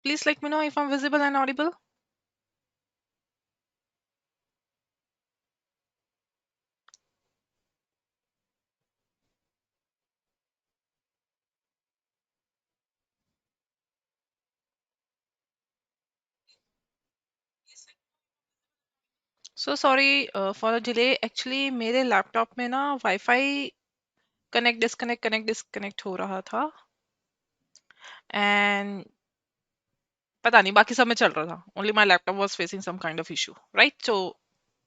Please let me know if I'm visible and audible. So sorry for the delay. Actually मेरे laptop में ना wifi connect disconnect हो रहा था and पता नहीं बाकी सब में चल रहा था. Only my laptop was facing some kind of issue, right? So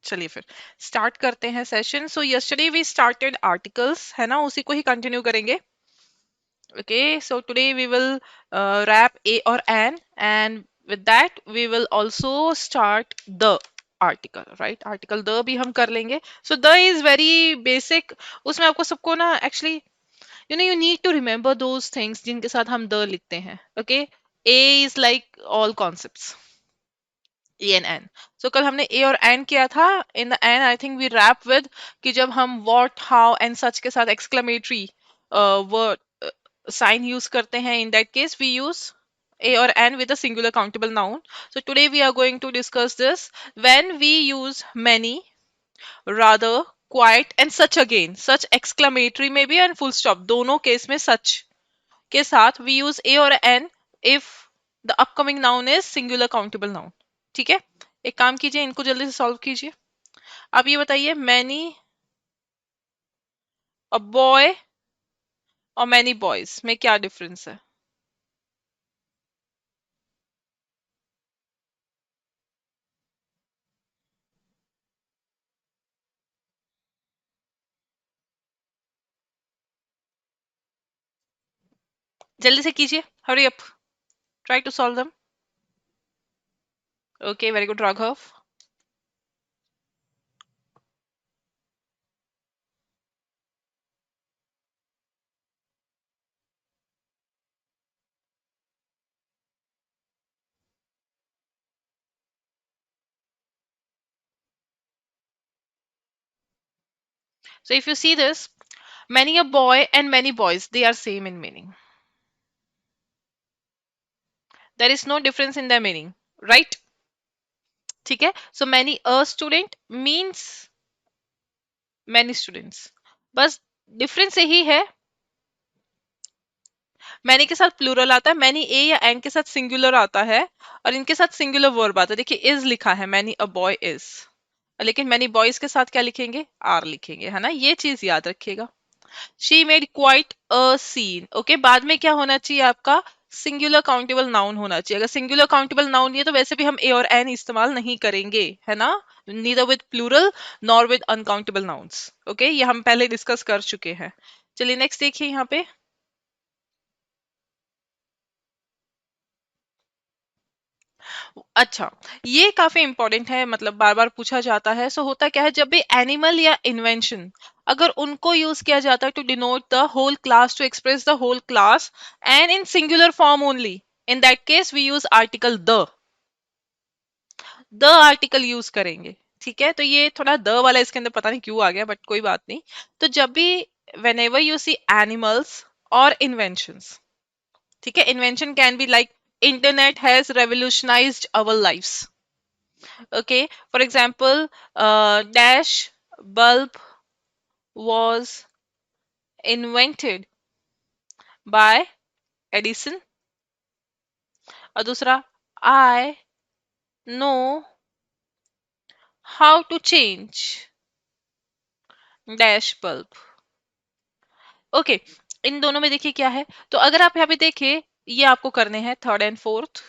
चलिए फिर स्टार्ट करते हैं session. So yesterday we started articles, है ना? उसी को ही कंटिन्यू करेंगे. Okay, so today we will wrap a or an, and with that we will also start the article, right? Article the भी हम कर लेंगे. So the is very basic. उसमें आपको सबको ना actually you need to remember those things जिनके साथ हम the लिखते हैं. Okay, a is like all concepts. A an an. So कल हमने ए और एन किया था. In the an I think we wrap with कि जब हम व्हाट हाउ एंड सच के साथ एक्सक्लेमेटरी वर्ड साइन यूज करते हैं, in that case we use a or an with a singular countable noun. So today we are going to discuss this when we use many, rather, quite and such again. Such exclamatory में भी and full stop दोनों case में such के साथ we use a or an if the upcoming noun is singular countable noun. ठीक है, एक काम कीजिए, इनको जल्दी से सॉल्व कीजिए. अब ये बताइए मैनी अ बॉय और मैनी बॉयज में क्या डिफरेंस है? जल्दी से कीजिए, hurry up, try to solve them. Okay, very good Raghav. So if you see this, many a boy and many boys, they are same in meaning. There is no difference in their meaning, right? ठीक है. So many a student means many students. बस difference यही है, many के साथ plural आता है, many a या एन के साथ सिंगुलर आता है, और इनके साथ सिंगुलर वर्ब आता है. देखिए इज लिखा है, मैनी अ बॉय इज, लेकिन मैनी बॉयज के साथ क्या लिखेंगे? आर लिखेंगे, है ना? ये चीज याद रखिएगा. She made quite a scene. Okay, बाद में क्या होना चाहिए आपका? सिंगुलर काउंटेबल नाउन होना चाहिए. अगर सिंगुलर काउंटेबल नाउन नहीं है तो वैसे भी हम ए और एन इस्तेमाल नहीं करेंगे, है ना? Neither with plural nor with uncountable nouns. Okay, ये हम पहले डिस्कस कर चुके हैं. चलिए नेक्स्ट देखिए यहाँ पे. अच्छा, ये काफी इंपॉर्टेंट है, मतलब बार बार पूछा जाता है. सो होता क्या है, जब भी एनिमल या इन्वेंशन अगर उनको यूज किया जाता है to denote the whole class, to express the whole class and in singular form only, in that case we use article the article use करेंगे. ठीक है, तो ये थोड़ा द वाला इसके अंदर पता नहीं क्यों आ गया, बट कोई बात नहीं. तो जब भी whenever you see animals or inventions, ठीक है, invention can be like internet has revolutionized our lives. Okay, for example, dash bulb was invented by Edison. और दूसरा, I know how to change dash bulb. Okay, इन दोनों में देखिए क्या है. तो अगर आप यहाँ पे देखिए, ये आपको करने हैं third and fourth.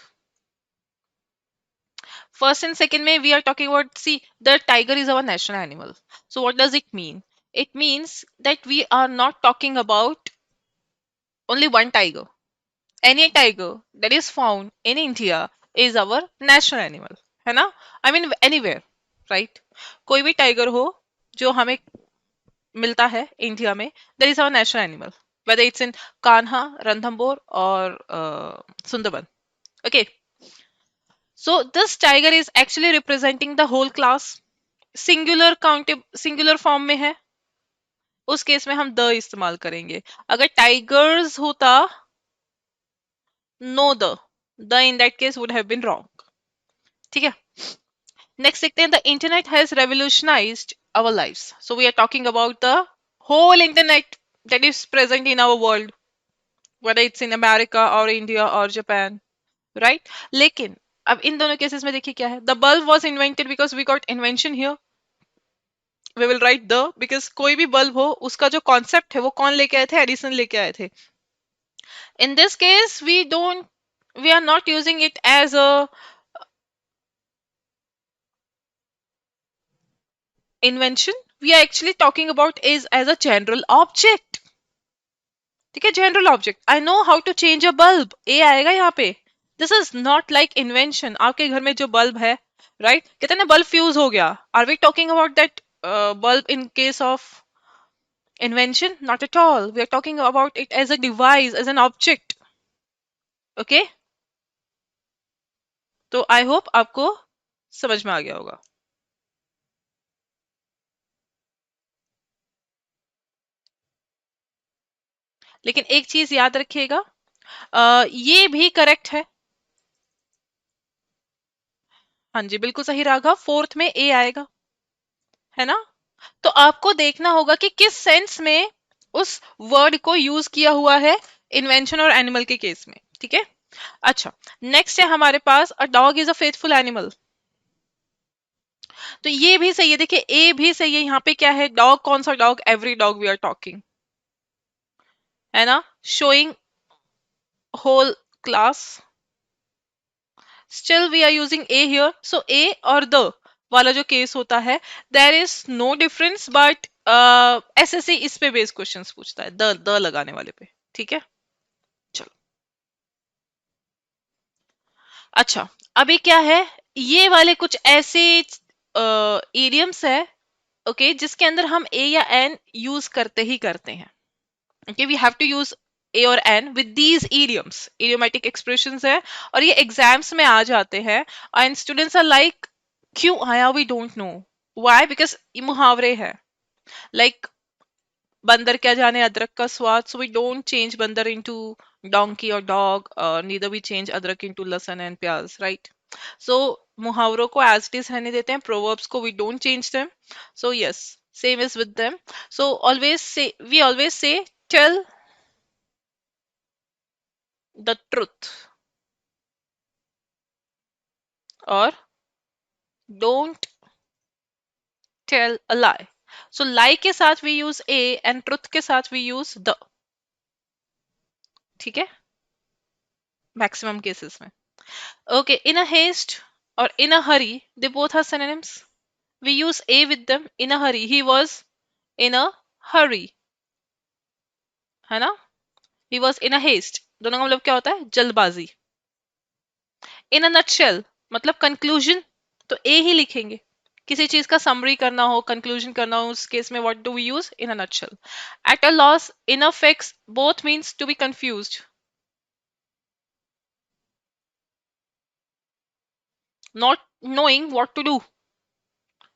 First and second में we are talking about, see, the tiger is our national animal. So what does it mean? It means that we are not talking about only one tiger. Any tiger that is found in India is our national animal, है ना? I mean anywhere, right? कोई भी tiger हो जो हमें मिलता है India में, that is our national animal, whether it's in Kanha, Ranthambore और Sundarban. Okay, so this tiger is actually representing the whole class. Singular count singular form में है, उस केस में हम द इस्तेमाल करेंगे. अगर टाइगर्स होता, no the, the in that case would have been wrong. ठीक है. नेक्स्ट देखते हैं, the internet has revolutionised our lives. So we are talking about the whole internet that is present in our world, whether it's in America or India or Japan, right? लेकिन अब इन दोनों cases में देखिए क्या है, the bulb was invented because we got invention here. We will write the, because कोई भी bulb हो उसका जो कॉन्सेप्ट है वो कौन लेके आए थे, एडिसन लेके आए थे. In this case we are not using it as a invention, we are actually talking about is as a general object. ठीक है, general object. I know how to change a bulb, a आएगा यहाँ पे. This is not like invention. आपके घर में जो bulb है, राइट, कहते हैं ना बल्ब फ्यूज हो गया. Are we talking about that bulb in case of invention? Not at all. We are talking about it as a device, as an object. Okay? तो आई होप आपको समझ में आ गया होगा. लेकिन एक चीज याद रखिएगा, ये भी करेक्ट है. हाँ जी, बिल्कुल सही राघव, फोर्थ में ए आएगा, है ना. तो आपको देखना होगा कि किस सेंस में उस वर्ड को यूज किया हुआ है इन्वेंशन और एनिमल के केस में. ठीक है. अच्छा, नेक्स्ट है हमारे पास, a dog is a faithful animal. तो ये भी सही है. देखिए ए भी सही है. यहाँ पे क्या है, डॉग, कौन सा dog, every dog we are talking, है ना, showing whole class. Still we are using a here. So a और द वाला जो केस होता है, there is no difference, but SSC इस पे बेस्ड क्वेश्चंस पूछता है, द लगाने वाले पे. ठीक है. चलो. अच्छा, अभी क्या है, ये वाले कुछ ऐसे इडियम्स है, ओके, जिसके अंदर हम ए या एन यूज करते ही करते हैं. Okay, we have to use a और an with these idioms. Idiomatic expressions है और ये एग्जाम्स में आ जाते हैं. एंड स्टूडेंट्स आर लाइक, क्यों आया, we don't know why, because ये मुहावरे है. लाइक बंदर क्या जाने अदरक का स्वाद, सो वी डोंट चेंज बंदर इनटू डोंकी और डॉग, नीदर वी चेंज अदरक इनटू लहसुन एंड प्याज, राइट. सो मुहावरों को एज इट इज रहने देते हैं, प्रोवर्ब्स को we don't change them. So yes, same is with them. So always say, we always say tell the truth और don't tell a lie. So lie के साथ वी यूज a एंड ट्रुथ के साथ वी यूज द. ठीक है, maximum cases में. Okay, in a haste और in a hurry, they both are synonyms. We use a with them. In a hurry, he was in a hurry, है ना. He was in a haste, दोनों का मतलब क्या होता है, जल्दबाजी. In a nutshell मतलब कंक्लूजन, तो ए ही लिखेंगे. किसी चीज का समरी करना हो, कंक्लूजन करना हो, उस केस में what do we use, in a nutshell. At a loss, in a fix, both means to be confused, not knowing what to do.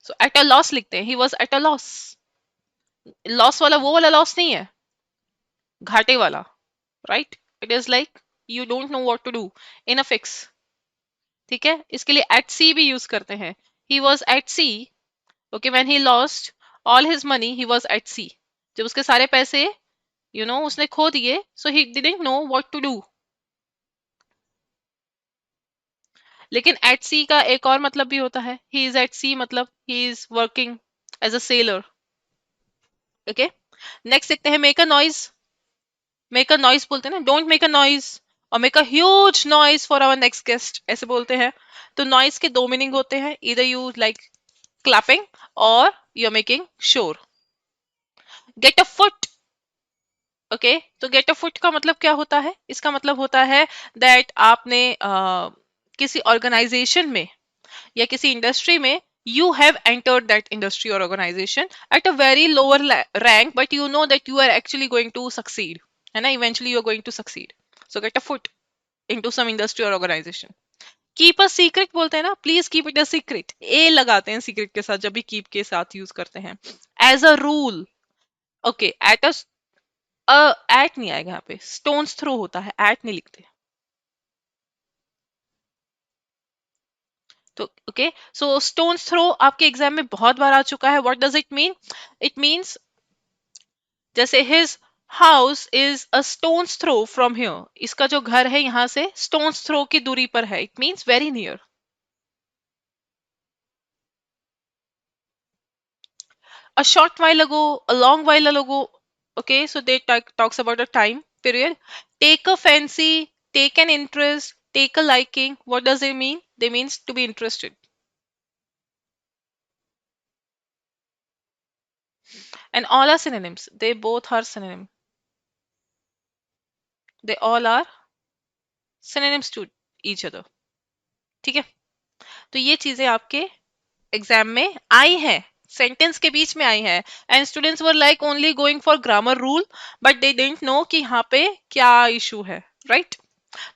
So at a loss लिखते हैं, he was at a loss. Loss वाला वो वाला loss नहीं है, घाटे वाला, right. It is like you don't know what to do, in a fix. ठीक है, इसके लिए एट सी भी यूज करते हैं. He was at sea, okay, when he lost all his money, he was at sea. जब उसके सारे पैसे उसने खो दिए, so he didn't know what to do. लेकिन एट सी का एक और मतलब भी होता है, ही इज एट सी मतलब he is working as a seller. Okay. Next देखते हैं, make a noise. Make a noise बोलते हैं ना, डोंट मेक अ नॉइज, और make a huge noise for our next guest, ऐसे बोलते हैं. तो नॉइज के दो मीनिंग होते हैं, इधर you like clapping or you're making sure. Get a foot. Okay, तो गेट अ फुट का मतलब क्या होता है, इसका मतलब होता है दैट आपने किसी ऑर्गेनाइजेशन में या किसी इंडस्ट्री में, you have entered that industry or organization at a very lower rank, but you know that you are actually going to succeed, है ना, eventually you are going to succeed. So get a foot into some industry or organization. Keep a secret बोलते हैं ना, please keep it a secret, a लगाते हैं secret के साथ जब भी कीप के साथ यूज करते हैं. As a rule, okay, at at नहीं आएगा यहाँ पे, स्टोन्स थ्रो होता है, एट नहीं लिखते. तो ओके, सो स्टोन्स थ्रो आपके एग्जाम में बहुत बार आ चुका है. What does it mean? It means जैसे his house is a stone's throw from here, इसका जो घर है यहाँ से स्टोन्स थ्रो की दूरी पर है. It means very near. A short while ago, a long while ago. Okay, so they talks about a time period. Take a fancy, take an interest, take a liking. What does it mean? They means to be interested. And all are synonyms. They both are synonym. They all are synonyms to each other. ठीक है? तो ये चीजें आपके exam में आई हैं, sentence के बीच में आई है. And students were like only going for grammar rule, but they didn't know कि यहाँ पे क्या इशू है. राइट?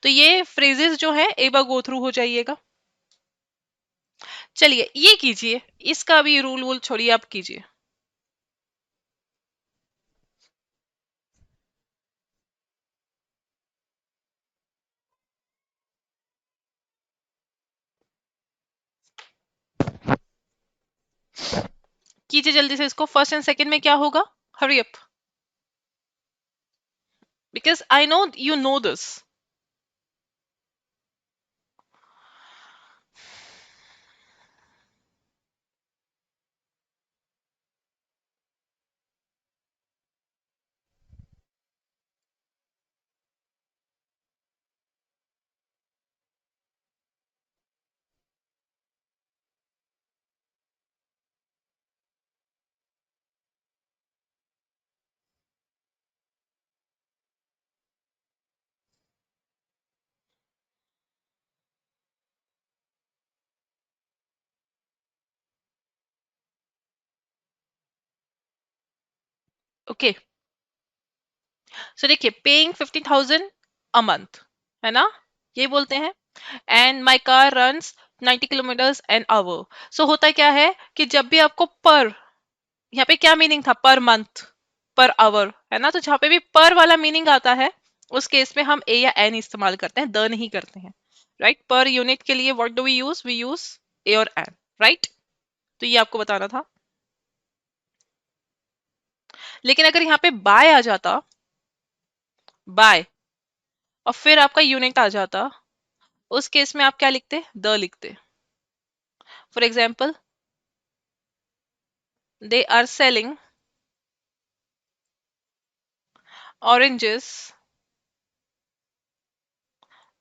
तो ये फ्रेजेस जो है एक बार गो थ्रू हो जाइएगा. चलिए ये कीजिए, इसका भी रूल वूल छोड़िए, आप कीजिए. कीजिए जल्दी से इसको. फर्स्ट एंड सेकंड में क्या होगा? Hurry up, because I know you know this. Okay, so देखिए, पेइंग 50,000 अ मंथ, है ना, ये बोलते हैं. And my car runs 90 kilometres an hour. So होता क्या है कि जब भी आपको पर, यहाँ पे क्या मीनिंग था? पर मंथ, पर आवर, है ना. तो जहाँ पे भी पर वाला मीनिंग आता है उस केस में हम ए या एन इस्तेमाल करते हैं, द नहीं करते हैं. राइट? पर यूनिट के लिए what do we use? We use a और एन. राइट? तो ये आपको बताना था. लेकिन अगर यहाँ पे बाय आ जाता, बाय, और फिर आपका यूनिट आ जाता, उस केस में आप क्या लिखते? द लिखते. For example, they are selling oranges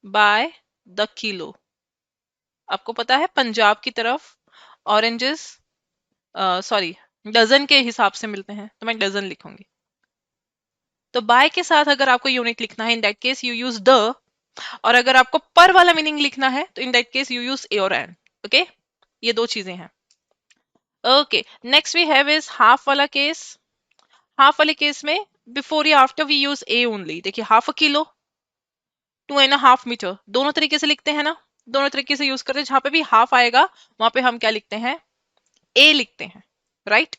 by the kilo. आपको पता है पंजाब की तरफ ऑरेंजेस, सॉरी, डजन के हिसाब से मिलते हैं, तो मैं डजन लिखूंगी. तो बाय के साथ अगर आपको यूनिट लिखना है, in that case you use the. और अगर आपको पर वाला मीनिंग लिखना है तो in that case you use a और एन. ओके, ये दो चीजें हैं. Okay, next we have is half वाला केस. हाफ वाले केस में बिफोर या after we use a only. देखिए, हाफ अ किलो, 2.5 मीटर, दोनों तरीके से लिखते हैं ना, दोनों तरीके से यूज करते हैं. जहां पे भी हाफ आएगा वहां पे हम क्या लिखते हैं? ए लिखते हैं. राइट?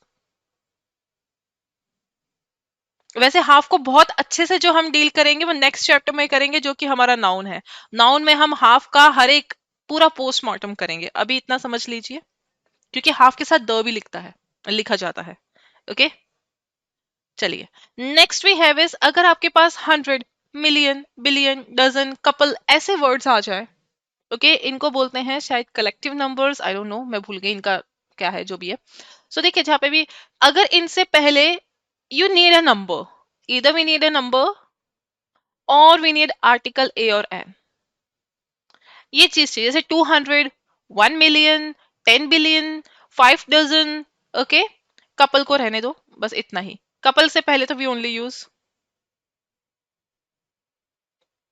वैसे हाफ को बहुत अच्छे से जो हम डील करेंगे वो नेक्स्ट चैप्टर में करेंगे, जो कि हमारा नाउन है. नाउन में हम हाफ का हर एक पूरा पोस्टमार्टम करेंगे. अभी इतना समझ लीजिए, क्योंकि हाफ के साथ द भी लिखता है, लिखा जाता है. ओके, चलिए. नेक्स्ट वी हैव इज, अगर आपके पास 100, मिलियन, बिलियन, डजन, कपल ऐसे वर्ड्स आ जाए, ओके, इनको बोलते हैं शायद collective numbers. I don't no, मैं भूल गई इनका क्या है, जो भी है. सो देखिए, जहां पे भी अगर इनसे पहले you need a number, either we need a number or we need article A और N. ये चीज चाहिए. जैसे 200, 1 million, 10 billion, 5 dozen. Okay, couple को रहने दो, बस इतना ही. कपल से पहले तो we only use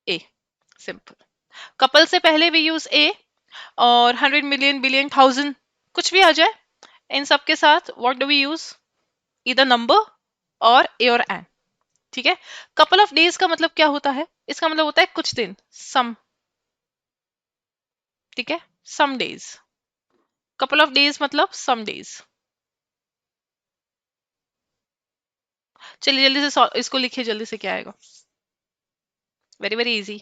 a. Simple. Couple से पहले वी यूज ए. और 100, मिलियन, बिलियन, थाउजेंड, कुछ भी आ जाए, इन सब के साथ व्हाट डू वी यूज? इधर नंबर और ए और एन. ठीक है. कपल ऑफ डेज का मतलब क्या होता है? इसका मतलब होता है कुछ दिन, सम. ठीक है, some days. Couple of days मतलब सम डेज. चलिए जल्दी से इसको लिखिए, जल्दी से क्या आएगा. Very very easy.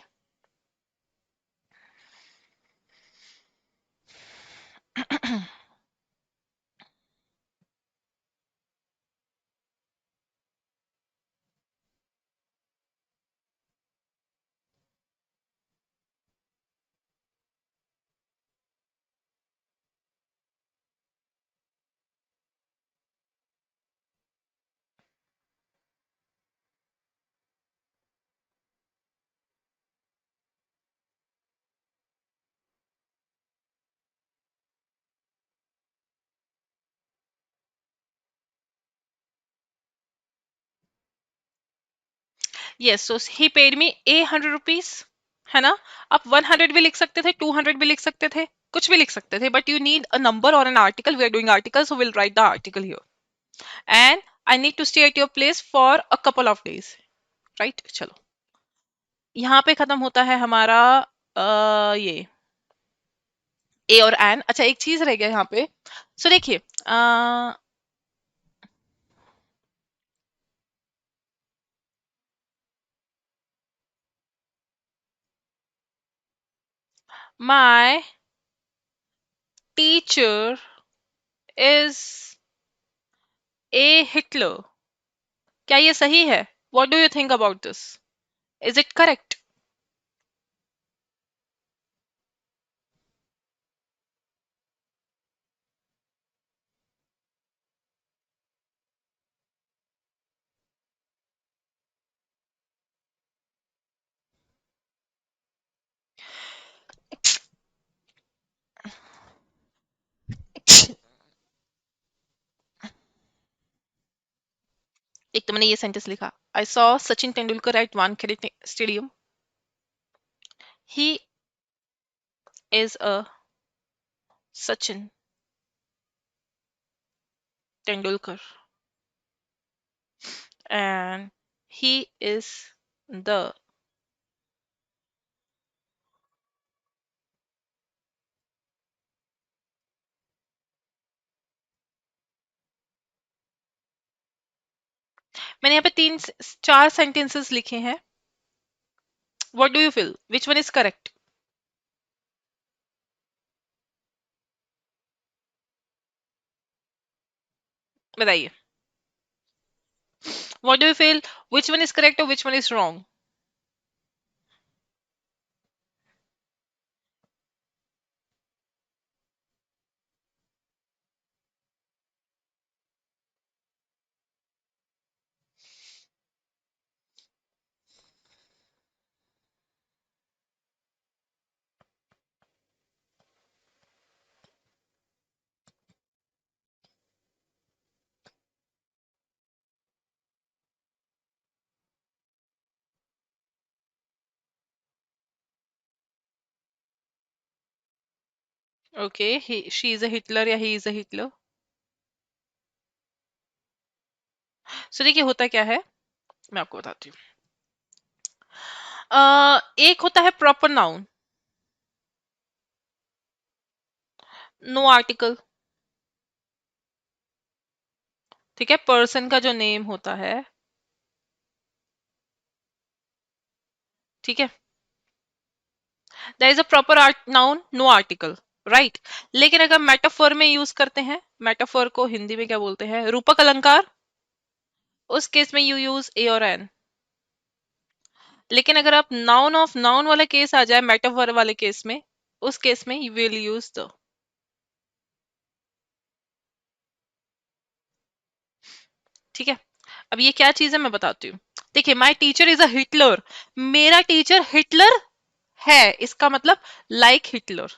यस, सो ही पेड मी ₹100, है ना? आप 100 भी लिख सकते थे, 200 भी लिख सकते थे, कुछ भी लिख सकते थे, but you need a number और an article. We are doing article, so will write the article here. And I need to stay at your place for a couple of days. Right, चलो. यहाँ पे खत्म होता है हमारा ये ए और एन. अच्छा, एक चीज रह गया यहाँ पे. सो देखिए, my teacher is a Hitler. क्या ये सही है? What do you think about this? Is it correct? एक तो मैंने ये सेंटेंस लिखा, I saw Sachin Tendulkar at Wankhede stadium. He is a Sachin Tendulkar and he is the. मैंने यहाँ पे तीन चार सेंटेंसेस लिखे हैं. What do you feel, which one is correct? बताइए. What do you feel, which one is correct और विच one is wrong? Okay, she is a Hitler या ही इज अ हिटलर. सो देखिए, होता क्या है, मैं आपको बताती हूँ. एक होता है प्रॉपर नाउन, नो आर्टिकल. ठीक है, पर्सन का जो नेम होता है. ठीक है, that is a proper noun, no article. Right. लेकिन अगर मेटाफोर में यूज करते हैं, मेटाफोर को हिंदी में क्या बोलते हैं, रूपक अलंकार. उस केस में यू यूज ए और एन. लेकिन अगर आप नाउन ऑफ नाउन वाला केस आ जाए मेटाफोर वाले केस में, उस केस में यू विल यूज द. ठीक है. अब ये क्या चीज है मैं बताती हूँ. देखिए, my teacher is a Hitler. मेरा टीचर हिटलर है, इसका मतलब लाइक हिटलर.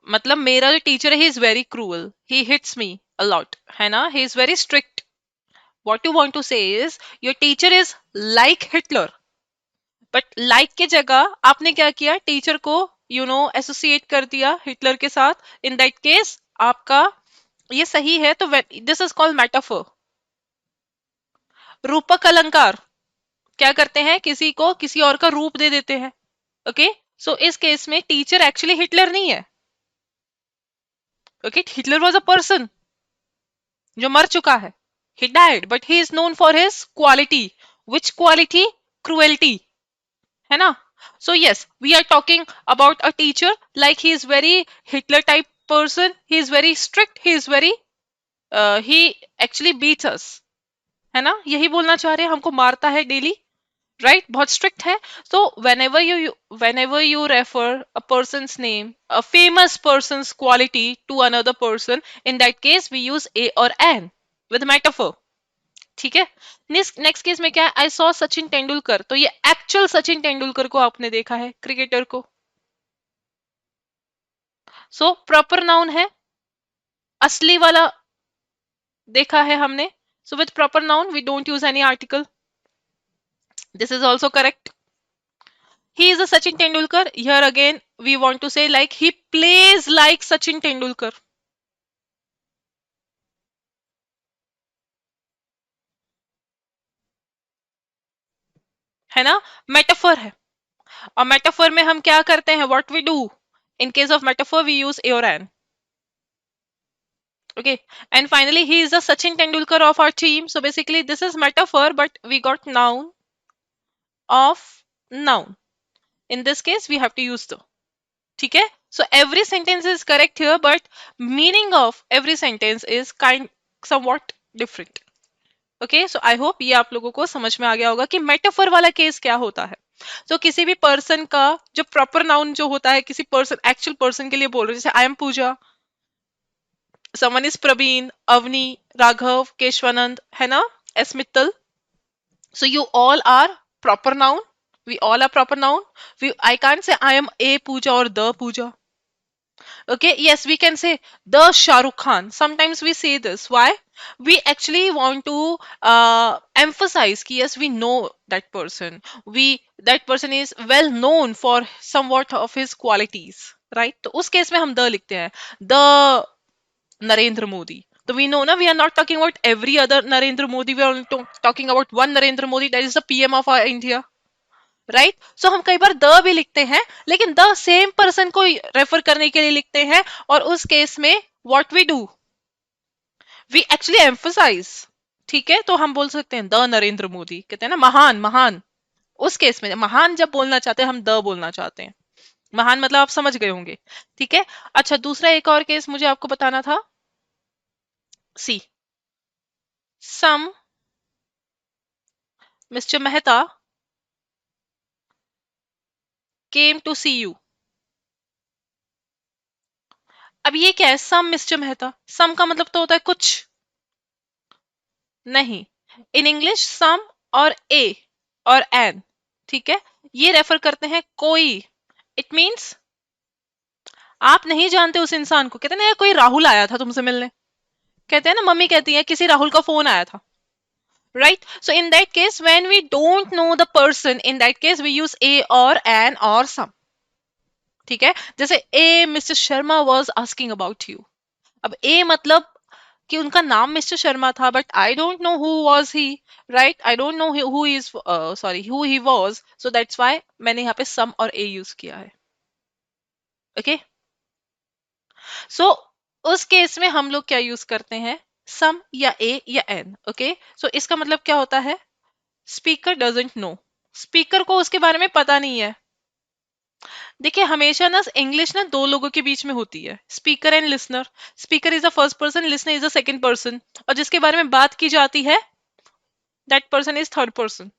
मतलब मेरा जो टीचर है, he is very cruel, he hits me a lot, है ना, he is very strict. What you want to say is your teacher is like Hitler. But like के जगह आपने क्या किया, टीचर को एसोसिएट कर दिया हिटलर के साथ. इन दैट केस आपका ये सही है. तो दिस इज कॉल्ड मेटाफोर. रूपक अलंकार क्या करते हैं, किसी को किसी और का रूप दे देते हैं. ओके. सो इस केस में टीचर एक्चुअली हिटलर नहीं है. Okay, Hitler was a person जो मर चुका है. He died, but he is known for his quality. Which quality? Cruelty. है ना? So yes, we are talking about a teacher like he is very Hitler type person. He is very strict. He is very he actually beats us. है ना, यही बोलना चाह रहे हैं, हमको मारता है डेली, राइट, बहुत स्ट्रिक्ट है. सो whenever you refer a person's name, a famous person's quality to another person, in that case we use a or an with metaphor. ठीक है. नेक्स्ट केस में क्या है, आई सॉ सचिन तेंदुलकर, तो ये एक्चुअल सचिन तेंदुलकर को आपने देखा है, क्रिकेटर को. सो प्रॉपर नाउन है, असली वाला देखा है हमने. So with proper noun we don't use any article. This is also correct. He is a Sachin Tendulkar. Here again, we want to say like he plays like Sachin Tendulkar. है ना, metaphor है. और metaphor में हम क्या करते हैं, what we do in case of metaphor, we use a और an. Okay, and finally he is the Sachin Tendulkar of our team. So basically this is metaphor, but we got noun of noun. In this case we have to use the. ठीक है. So every sentence is correct here, but meaning of every sentence is somewhat different. Okay, so I hope ये आप लोगों को समझ में आ गया होगा कि मेटाफर वाला केस क्या होता है. तो किसी भी पर्सन का जो प्रॉपर नाउन जो होता है, किसी पर्सन, एक्चुअल पर्सन के लिए बोल रहे, जैसे I am Pooja, someone is Praveen, Avni, Raghav, Keshavanand, है ना, S Mittal. So you all are proper noun. We all are proper noun. I can't say I am a Pooja or the Pooja. Okay, yes, we can say the Shah Rukh Khan. Sometimes we say this. Why? We actually want to emphasize कि yes, we know that person. That person is well known for somewhat of his qualities, right? तो उस case में हम the लिखते हैं. The Narendra Modi. So we know ना, we are not talking about every other Narendra Modi. We are only talking about one Narendra Modi. That is the PM of our India. Right. So हम कई बार the भी लिखते हैं, लेकिन the same person को refer करने के लिए लिखते हैं, और उस केस में what we do, we actually emphasise. ठीक है, तो हम बोल सकते हैं द नरेंद्र मोदी, कहते हैं ना महान महान. उस केस में महान जब बोलना चाहते हैं, हम द बोलना चाहते हैं. महान मतलब आप समझ गए होंगे. ठीक है. अच्छा, दूसरा एक और केस मुझे आपको बताना था. See, some mister Mehta came to see you. अब ये क्या है, सम मिस्टर मेहता. सम का मतलब तो होता है कुछ, नहीं. इन इंग्लिश सम और ए और एन, ठीक है, ये रेफर करते हैं कोई. इट मीन्स आप नहीं जानते उस इंसान को. कहते हैं ना, कोई राहुल आया था तुमसे मिलने, कहते हैं ना, मम्मी कहती है किसी राहुल का फोन आया था, right. So in that case when we don't know the person, in that case we use a और एन और सम. ठीक है, जैसे a mister Sharma was asking about you. अब ए मतलब कि उनका नाम मिस्टर शर्मा था, but I don't know who was he, right. I don't know who is, sorry, who he was. So that's why मैंने यहाँ पे सम और ए यूज किया है. ओके. सो उस केस में हम लोग क्या यूज करते हैं, सम या ए या एन. ओके. सो इसका मतलब क्या होता है, स्पीकर डजंट नो. स्पीकर को उसके बारे में पता नहीं है. देखिए, हमेशा ना इंग्लिश ना दो लोगों के बीच में होती है, speaker and listener. Speaker is the first person, listener is the second person, और जिसके बारे में बात की जाती है that person is third person.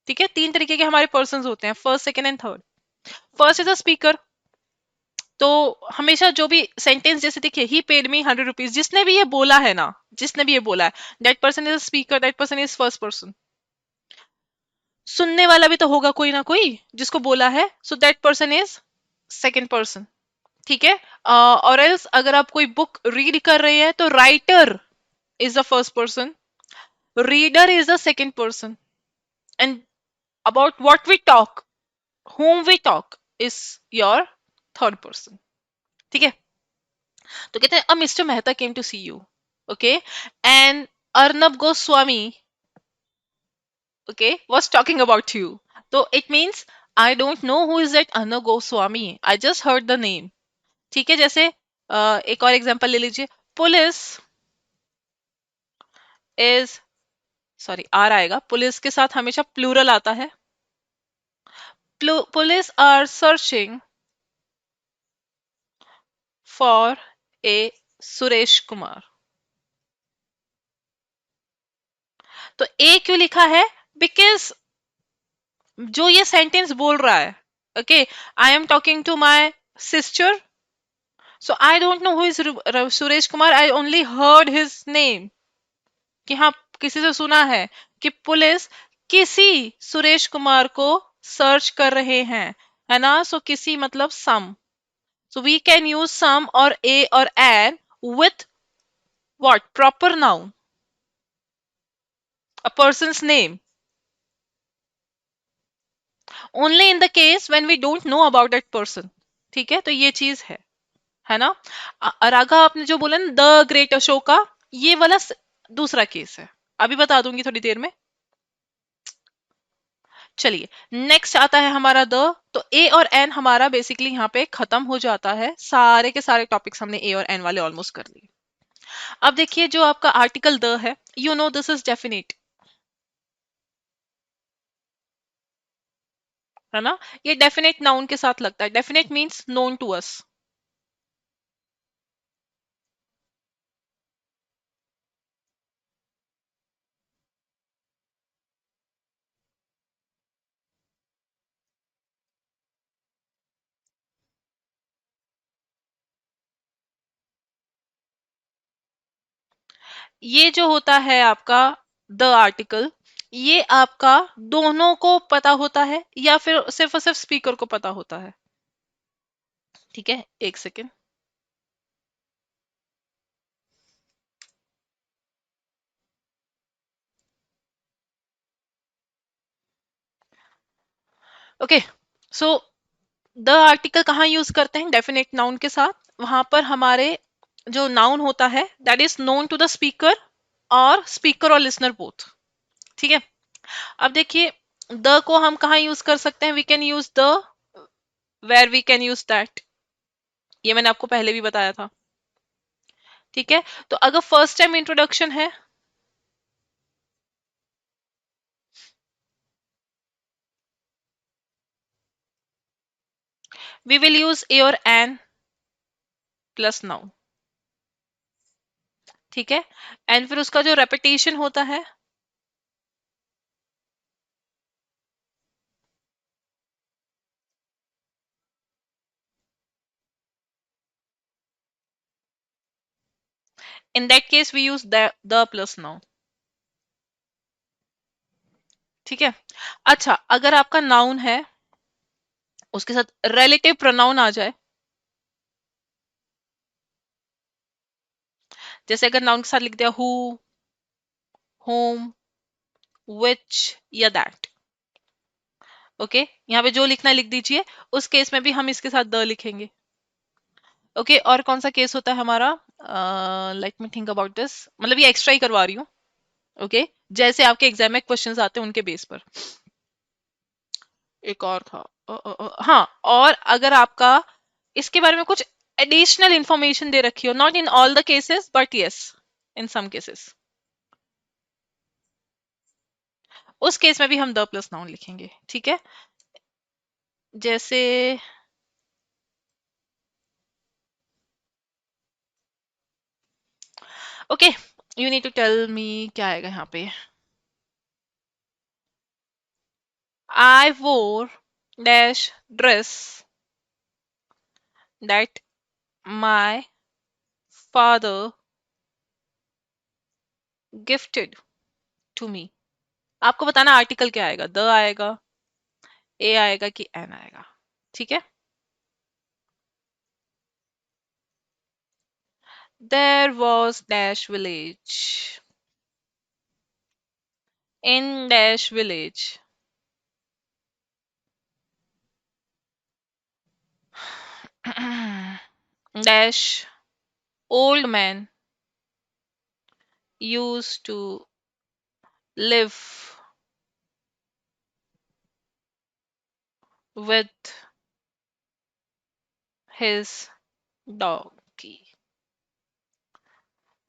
ठीक है, तीन तरीके के हमारे पर्सन होते हैं, first, second and third. First is a speaker. तो हमेशा जो भी सेंटेंस, जैसे देखिए, ही पेड मी 100 रुपीज, जिसने भी ये बोला है ना, जिसने भी ये बोला है, that person is a speaker, that person is first person. सुनने वाला भी तो होगा कोई ना कोई जिसको बोला है, so that person is second person. ठीक है. और एल्स अगर आप कोई बुक रीड कर रहे हैं, तो writer is the first person, reader is the second person, and about what we talk, whom we talk is your third person. ठीक है. तो कहते हैं, Mister Mehta came to see you. Okay. And Arnab Goswami, okay, was talking about you. So it means I don't know who is that Arnab Goswami. I just heard the name. ठीक है. जैसे एक और एग्जांपल ले लीजिए. पुलिस इज, सॉरी, आर आएगा, police के साथ हमेशा प्लूरल आता है. Police are searching for a Suresh Kumar. तो ए क्यों लिखा है? बिकॉज जो ये सेंटेंस बोल रहा है, okay, I am talking to my sister, so I don't know who is Suresh Kumar, I only heard his name, कि हाँ किसी से सुना है कि पुलिस किसी सुरेश कुमार को सर्च कर रहे हैं, है ना. सो किसी मतलब सम, so we can use some or a or an with what proper noun, a person's name, only in the case when we don't know about that person. ठीक है, तो ये चीज है ना. राघा आपने जो बोला ना द ग्रेट अशोका, ये वाला दूसरा केस है, अभी बता दूंगी थोड़ी देर में. चलिए, नेक्स्ट आता है हमारा द. तो ए और एन हमारा बेसिकली यहाँ पे खत्म हो जाता है, सारे के सारे टॉपिक्स हमने ए और एन वाले ऑलमोस्ट कर लिए. अब देखिए जो आपका आर्टिकल द है, you know this is definite, है ना. ये डेफिनेट नाउन के साथ लगता है. Definite means known to us. ये जो होता है आपका द आर्टिकल, ये आपका दोनों को पता होता है या फिर सिर्फ और सिर्फ स्पीकर को पता होता है. ठीक है, एक second. Okay, so the article कहाँ यूज करते हैं? डेफिनेट नाउन के साथ. वहां पर हमारे जो नाउन होता है that is known to the speaker और स्पीकर और लिसनर बोथ. ठीक है. अब देखिए द को हम कहाँ यूज कर सकते हैं? We can use the where we can use that. ये मैंने आपको पहले भी बताया था. ठीक है, तो अगर फर्स्ट टाइम इंट्रोडक्शन है, वी विल यूज ए और एन प्लस नाउन. ठीक है, एंड फिर उसका जो रेपिटेशन होता है, in that case we use the plus noun. ठीक है. अच्छा, अगर आपका नाउन है उसके साथ रिलेटिव प्रोनाउन आ जाए, जैसे अगर नाउन के साथ लिख दिया हु, होम, विच या दैट, ओके, यहाँ पे जो लिखना है लिख दीजिए. उस केस में भी हम इसके साथ द लिखेंगे. ओके, और कौन सा केस होता है हमारा? Let me think about this, मतलब ये एक्स्ट्रा ही करवा रही हूँ. ओके, जैसे आपके एग्जाम में क्वेश्चंस आते हैं उनके बेस पर. एक और था, हाँ, और अगर आपका इसके बारे में कुछ एडिशनल इंफॉर्मेशन दे रखी हो, not in all the cases but yes in some cases, उस केस में भी हम द प्लस नाउन लिखेंगे. ठीक है, जैसे okay, you need to tell me क्या आएगा यहाँ पे. I wore dash dress that my father gifted to me. आपको बताना आर्टिकल क्या आएगा, द आएगा, ए आएगा कि एन आएगा. ठीक है. There was dash village in dash village. Dash old man used to live with his donkey.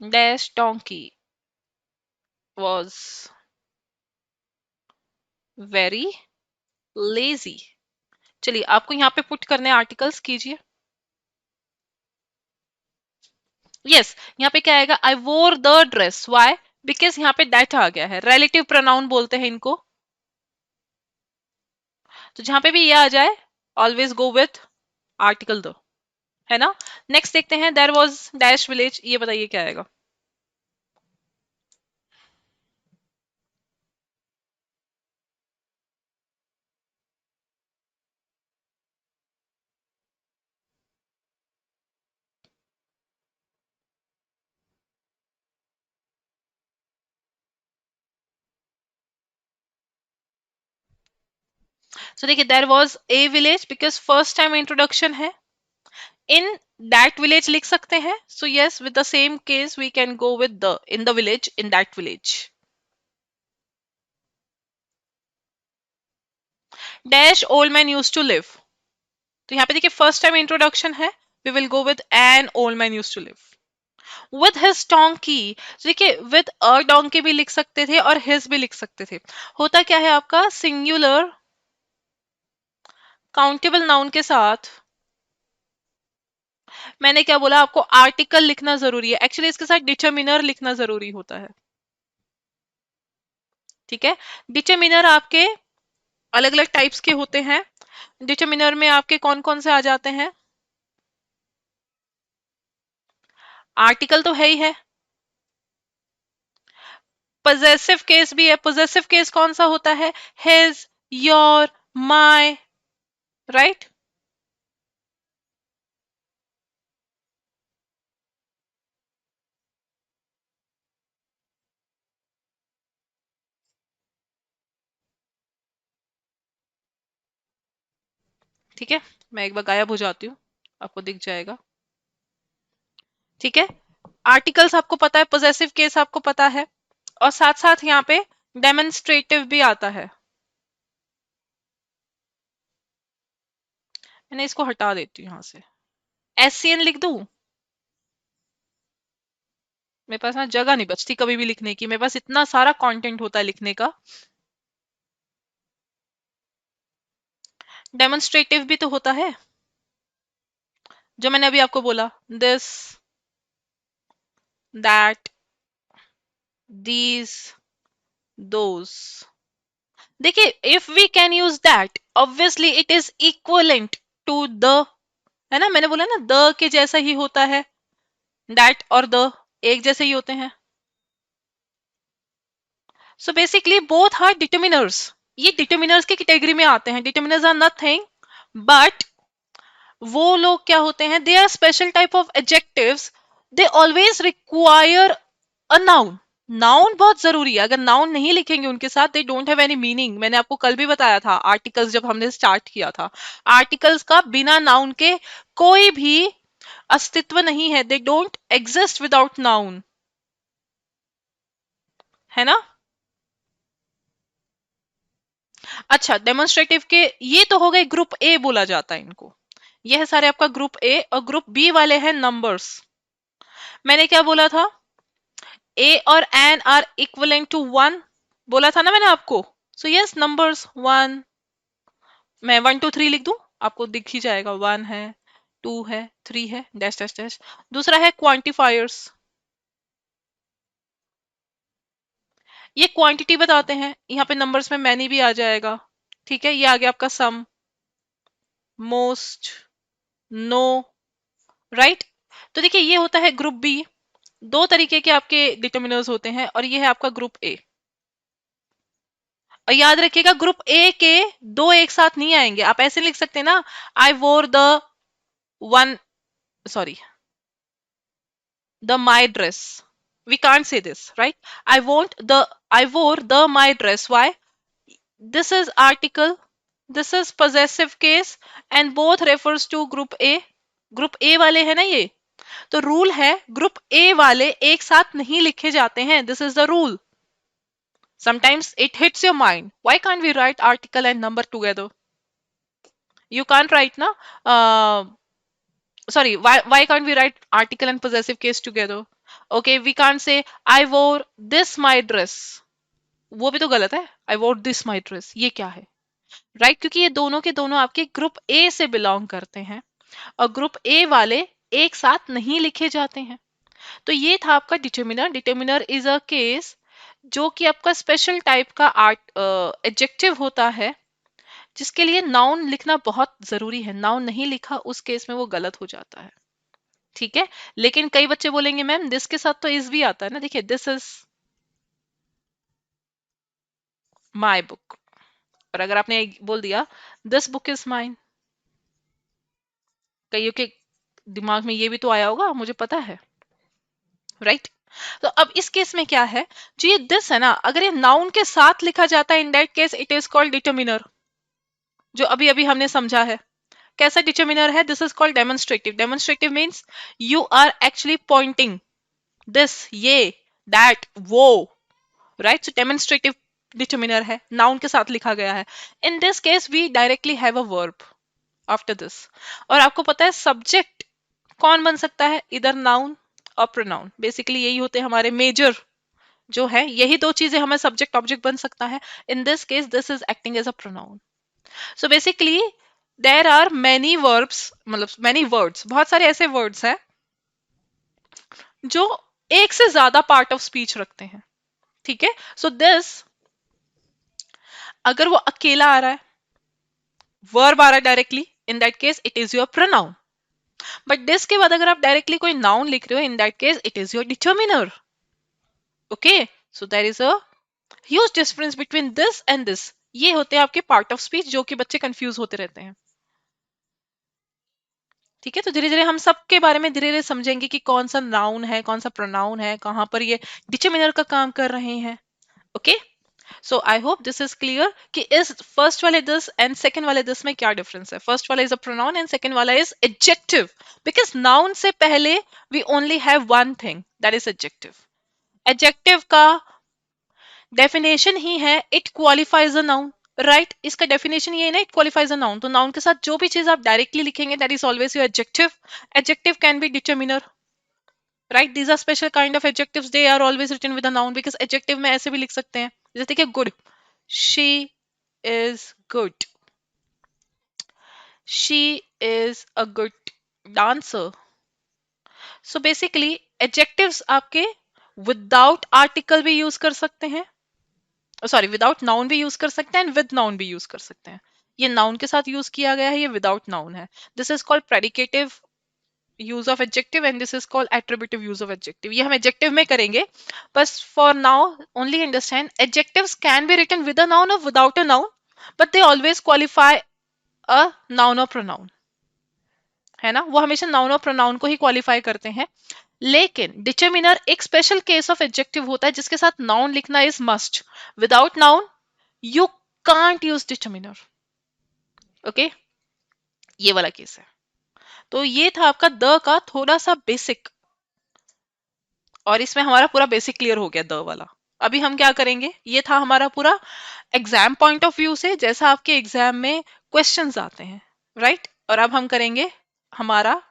Dash donkey was very lazy. चलिए आपको यहाँ पे पुट करने आर्टिकल्स, कीजिए। यस, यहाँ पे क्या आएगा, आई wore the dress, Y, because यहाँ पे दैट आ गया है, रिलेटिव प्रोनाउन बोलते हैं इनको। तो जहां पे भी ये आ जाए, always go with article the, है ना। नेक्स्ट देखते हैं, देयर वाज डैश विलेज, ये बताइए क्या आएगा। सो देखिए, there was a village because first time introduction है। इन दैट विलेज लिख सकते हैं, so yes with the same case we can go with the, in the village, in that village. Dash old man use to live, तो यहाँ पे देखिए first time introduction है, we will go with an old man use to live. With his donkey, तो देखिए with a donkey भी लिख सकते थे और हिज भी लिख सकते थे। होता क्या है आपका, सिंगुलर काउंटेबल नाउन के साथ मैंने क्या बोला आपको, आर्टिकल लिखना जरूरी है। एक्चुअली इसके साथ डिटरमिनर लिखना जरूरी होता है, ठीक है। डिटरमिनर आपके अलग अलग टाइप्स के होते हैं। डिटरमिनर में आपके कौन कौन से आ जाते हैं, आर्टिकल तो है ही है, पोजेसिव केस भी है। पोजेसिव केस कौन सा होता है, हिज, योर, माय, राइट। ठीक है, मैं एक बार गायब हो जाती हूँ, आपको दिख जाएगा। ठीक है, आर्टिकल्स आपको पता है, पोजेसिव केस आपको पता है, और साथ साथ यहाँ पे डेमोन्स्ट्रेटिव भी आता है। मैंने इसको हटा देती हूँ यहाँ से, एससीएन लिख दूं, मेरे पास ना जगह नहीं बचती कभी भी लिखने की, मेरे पास इतना सारा कंटेंट होता है लिखने का। डेमोन्स्ट्रेटिव भी तो होता है, जो मैंने अभी आपको बोला, दिस, दैट, दीज, दोज। देखिए if we can use that, obviously it is equivalent to the, है ना, मैंने बोला ना द के जैसा ही होता है, दैट और द एक जैसे ही होते हैं। So basically both are determiners, ये डिटर्मिनर्स की कैटेगरी में आते हैं। डिटर्मिनर्स आर नथिंग बट, वो लोग क्या होते हैं, they are special type of adjectives, they always require a noun. Noun बहुत जरूरी है, अगर नाउन नहीं लिखेंगे उनके साथ, they don't have any meaning. मैंने आपको कल भी बताया था आर्टिकल्स जब हमने स्टार्ट किया था, आर्टिकल्स का बिना नाउन के कोई भी अस्तित्व नहीं है, they don't exist without noun, है ना। अच्छा, डेमोन्स्ट्रेटिव के ये तो हो गए, ग्रुप ए बोला जाता है इनको, ये है सारे आपका ग्रुप ए, और ग्रुप बी वाले हैं नंबर्स। मैंने क्या बोला था, ए और an are equivalent to one, बोला था ना मैंने आपको। सो यस, नंबर्स वन, मैं 1 2 3 लिख दूं, आपको दिख ही जाएगा, वन है, टू है, थ्री है, डैश डैश डैश। दूसरा है क्वांटिफायर्स, ये क्वांटिटी बताते हैं, यहाँ पे नंबर्स में मैनी भी आ जाएगा। ठीक है, ये आ गया आपका सम, मोस्ट, नो, राइट। तो देखिए ये होता है ग्रुप बी, दो तरीके के आपके डिटर्मिनर्स होते हैं, और ये है आपका ग्रुप ए। और याद रखिएगा ग्रुप ए के दो एक साथ नहीं आएंगे, आप ऐसे लिख सकते हैं ना, I wore the one, sorry, the my dress, we can't say this, right? I wore the my dress, why, this is article, this is possessive case, and both refers to group A, group A वाले है ना ये, तो rule है group A वाले एक साथ नहीं लिखे जाते हैं, this is the rule. Sometimes it hits your mind, why can't we write article and number together? You can't write na, sorry, why can't we write article and possessive case together? Okay, we can't say I wore this my dress, वो भी तो गलत है, I wore this my dress, ये क्या है, right, क्योंकि ये दोनों के दोनों आपके ग्रुप ए से बिलोंग करते हैं और ग्रुप ए वाले एक साथ नहीं लिखे जाते हैं। तो ये था आपका determiner. Determiner is a case जो कि आपका स्पेशल टाइप का आर्ट एडजेक्टिव होता है, जिसके लिए नाउन लिखना बहुत जरूरी है। नाउन नहीं लिखा उस केस में वो गलत हो जाता है। ठीक है, लेकिन कई बच्चे बोलेंगे मैम दिस के साथ तो इज भी आता है ना। देखिए, दिस इज माई बुक, और अगर आपने बोल दिया दिस बुक इज माइन, कईयों के दिमाग में ये भी तो आया होगा, मुझे पता है। राइट, तो अब इस केस में क्या है, जो ये दिस है ना, अगर ये नाउन के साथ लिखा जाता है, in that case it is called determiner, जो अभी अभी हमने समझा है। कैसा डिटर्मिनर है, this is called demonstrative. Demonstrative means you are actually pointing this, ये, दैट, वो। राइट, सो डेमोन्स्ट्रेटिव डिटर्मिनर है, नाउन के साथ लिखा गया है। In this case we directly have a verb after this. और आपको पता है सब्जेक्ट कौन बन सकता है, इधर नाउन और प्रोनाउन। बेसिकली यही होते हैं हमारे मेजर जो है, यही दो चीजें हमें सब्जेक्ट ऑब्जेक्ट बन सकता है। In this case this is acting as a pronoun. So basically there are many verbs, मतलब मैनी वर्ड्स, बहुत सारे ऐसे वर्ड्स हैं जो एक से ज्यादा पार्ट ऑफ स्पीच रखते हैं। ठीक है, सो दिस अगर वो अकेला आ रहा है, वर्ब आ रहा है directly, in that case it is your pronoun. But this के बाद अगर आप डायरेक्टली कोई नाउन लिख रहे हो, in that case it is your determiner. Okay, so there is a huge difference between this and this. ये होते हैं आपके पार्ट ऑफ स्पीच जो कि बच्चे कंफ्यूज होते रहते हैं। ठीक है, तो धीरे धीरे हम सबके बारे में धीरे धीरे समझेंगे कि कौन सा नाउन है, कौन सा प्रोनाउन है, कहां पर ये डिटरमिनर का काम कर रहे हैं। Okay, so I hope this is clear कि इस फर्स्ट वाले दिस एंड सेकंड वाले दिस में क्या डिफरेंस है। फर्स्ट वाला is a pronoun and second वाला इज एडजेक्टिव, बिकॉज नाउन से पहले we only have one thing, that is adjective. Adjective का डेफिनेशन ही है it qualifies a noun. Right, इसका डेफिनेशन ये है ना, इट क्वालिफाइज अ नाउन। तो नाउन के साथ जो भी चीज आप डायरेक्टली लिखेंगे that is always your adjective. Adjective can be determiner. Right, these are special kind of adjectives, they are always written with a noun, because adjective में ऐसे भी लिख सकते हैं, जैसे देखिए good, she is good, she is a good dancer. So basically adjectives आपके without article भी यूज कर सकते हैं, सॉरी विदाउट नाउन भी यूज कर सकते हैं एंड विद नाउन भी यूज कर सकते हैं। ये नाउन के साथ यूज किया गया है, ये विदाउट नाउन है। This is called predicative use of adjective and this is called attributive use of adjective. ये हम एडजेक्टिव में करेंगे, बस for now only understand adjectives can be written with a noun और without a noun, but they always qualify a noun और pronoun. है ना, वो हमेशा नाउन और प्रोनाउन को ही क्वालिफाई करते हैं। लेकिन डिटर्मिनर एक स्पेशल केस ऑफ एडजेक्टिव होता है जिसके साथ नाउन लिखना is must. Without noun you can't use determiner. Okay, ये वाला केस है। तो ये था आपका द का थोड़ा सा बेसिक, और इसमें हमारा पूरा बेसिक क्लियर हो गया द वाला। अभी हम क्या करेंगे, ये था हमारा पूरा एग्जाम पॉइंट ऑफ व्यू से, जैसा आपके एग्जाम में क्वेश्चंस आते हैं। राइट, और अब हम करेंगे हमारा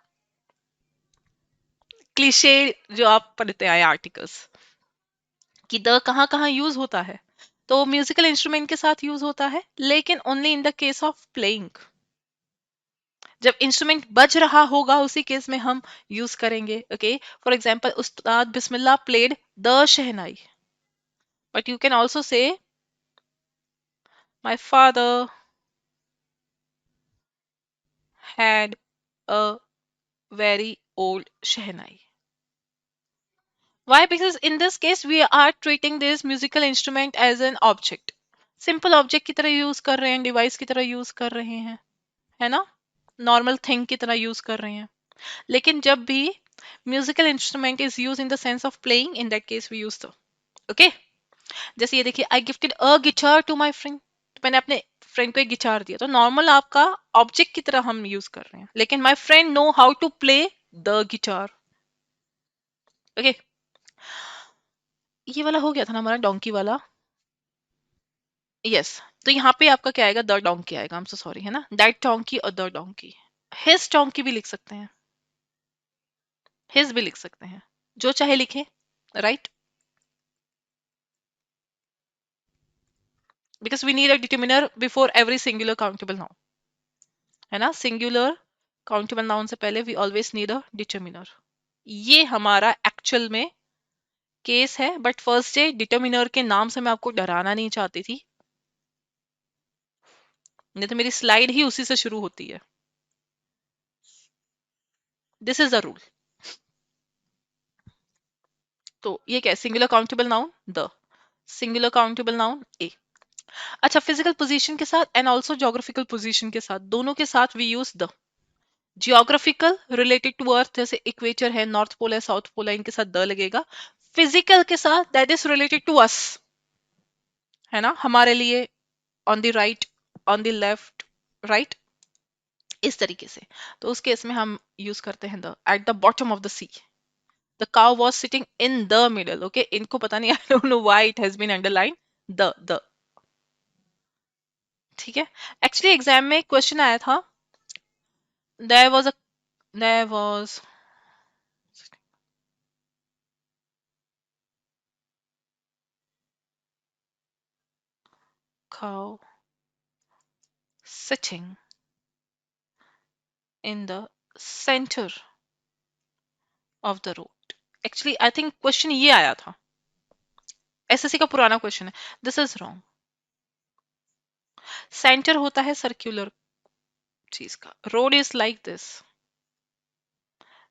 क्लीशे जो आप पढ़ते आए आर्टिकल्स, कि द कहाँ कहाँ यूज होता है। तो म्यूजिकल इंस्ट्रूमेंट के साथ यूज होता है, लेकिन only in the case of playing. जब इंस्ट्रूमेंट बज रहा होगा उसी केस में हम यूज करेंगे। Okay, for example Ustad Bismillah played the shehnai, but you can also say my father had a very old Shehnai. Why? Because in this case we are treating this musical instrument as an object. Simple object की तरह use कर रहे हैं, device की तरह use कर रहे हैं, है ना, नॉर्मल थिंग की तरह यूज कर रहे हैं। लेकिन जब भी musical instrument is use in the sense of playing, in that case we use the. Okay, जैसे ये देखिए, I gifted a guitar to my friend, तो मैंने अपने फ्रेंड को एक गिटार दिया, तो नॉर्मल आपका ऑब्जेक्ट की तरह हम यूज कर रहे हैं, लेकिन my friend know how to play the guitar. Okay, ये वाला हो गया था ना हमारा डोंकी वाला। यस, तो यहाँ पे आपका क्या आएगा, द डोंकी आएगा। आई एम सो सॉरी, है ना, दैट डोंकी और द डोंकी। हिज डोंकी भी लिख सकते हैं, हिज भी लिख सकते हैं, जो चाहे लिखे। Right, because we need a determiner before every singular countable noun, है ना. सिंगुलर काउंटेबल नाउन से पहले we always need a determiner. ये हमारा एक्चुअल में केस है, बट फर्स्ट डे डिटर्मिनर के नाम से मैं आपको डराना नहीं चाहती थी, नहीं तो मेरी स्लाइड ही उसी से शुरू होती है. This is the rule. तो ये क्या है, singular countable noun the, singular countable noun a. अच्छा, फिजिकल पोजीशन के साथ एंड ऑल्सो ज्योग्राफिकल पोजीशन के साथ, दोनों के साथ we use the. Geographical related to earth, जैसे इक्वेटर है, नॉर्थ पोल है, साउथ पोल है, इनके साथ द लगेगा. फिजिकल के साथ that is related to us, है ना, हमारे लिए, on the right, on the left, right, इस तरीके से. तो उस केस में हम यूज करते हैं the. At the bottom of the sea the cow was sitting in the middle. Okay, इनको पता नहीं, I don't know why it has been underline the. ठीक है. एक्चुअली एग्जाम में क्वेश्चन आया था, there was a, there was cow sitting in the center of the road. Actually I think question ये आया था, एसएससी का पुराना क्वेश्चन है. This is wrong. सेंटर होता है सर्क्यूलर चीज का. Road is like this,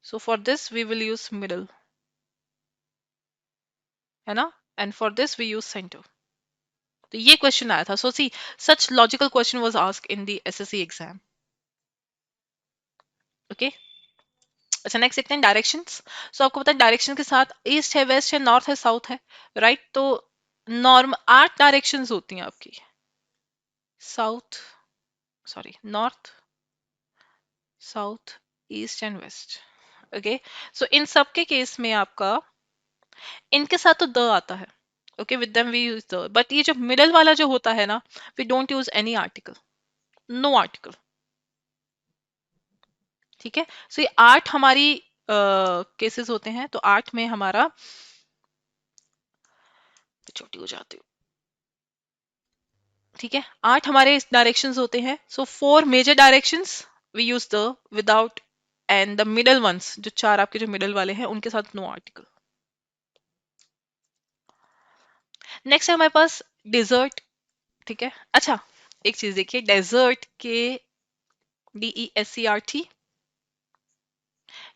so for this we will use middle, है ना, and for this we use centre. तो ये क्वेश्चन आया था. So see, such logical question was asked in the SSC exam. Okay. अच्छा, next देखते हैं directions. सो आपको पता है डायरेक्शन के साथ ईस्ट है, वेस्ट है, नॉर्थ है, साउथ है, राइट. तो नॉर्म 8 डायरेक्शंस होती हैं आपकी. South, sorry, north, south, east and west. Okay. So in सब के केस में आपका, इनके साथ तो द आता है. Okay, with them we use the. But ये जो मिडल वाला जो होता है ना, we don't use any article, no article. ठीक है. सो ये 8 हमारी केसेस होते हैं. तो 8 में हमारा, छोटी हो जाती हूँ, ठीक है, 8 हमारे डायरेक्शंस होते हैं. So 4 major directions we use the without, and the middle ones, जो 4 आपके जो मिडल वाले हैं, उनके साथ नो आर्टिकल. नेक्स्ट है हमारे पास डिजर्ट. ठीक है. अच्छा, एक चीज देखिए, डेजर्ट के DESERT,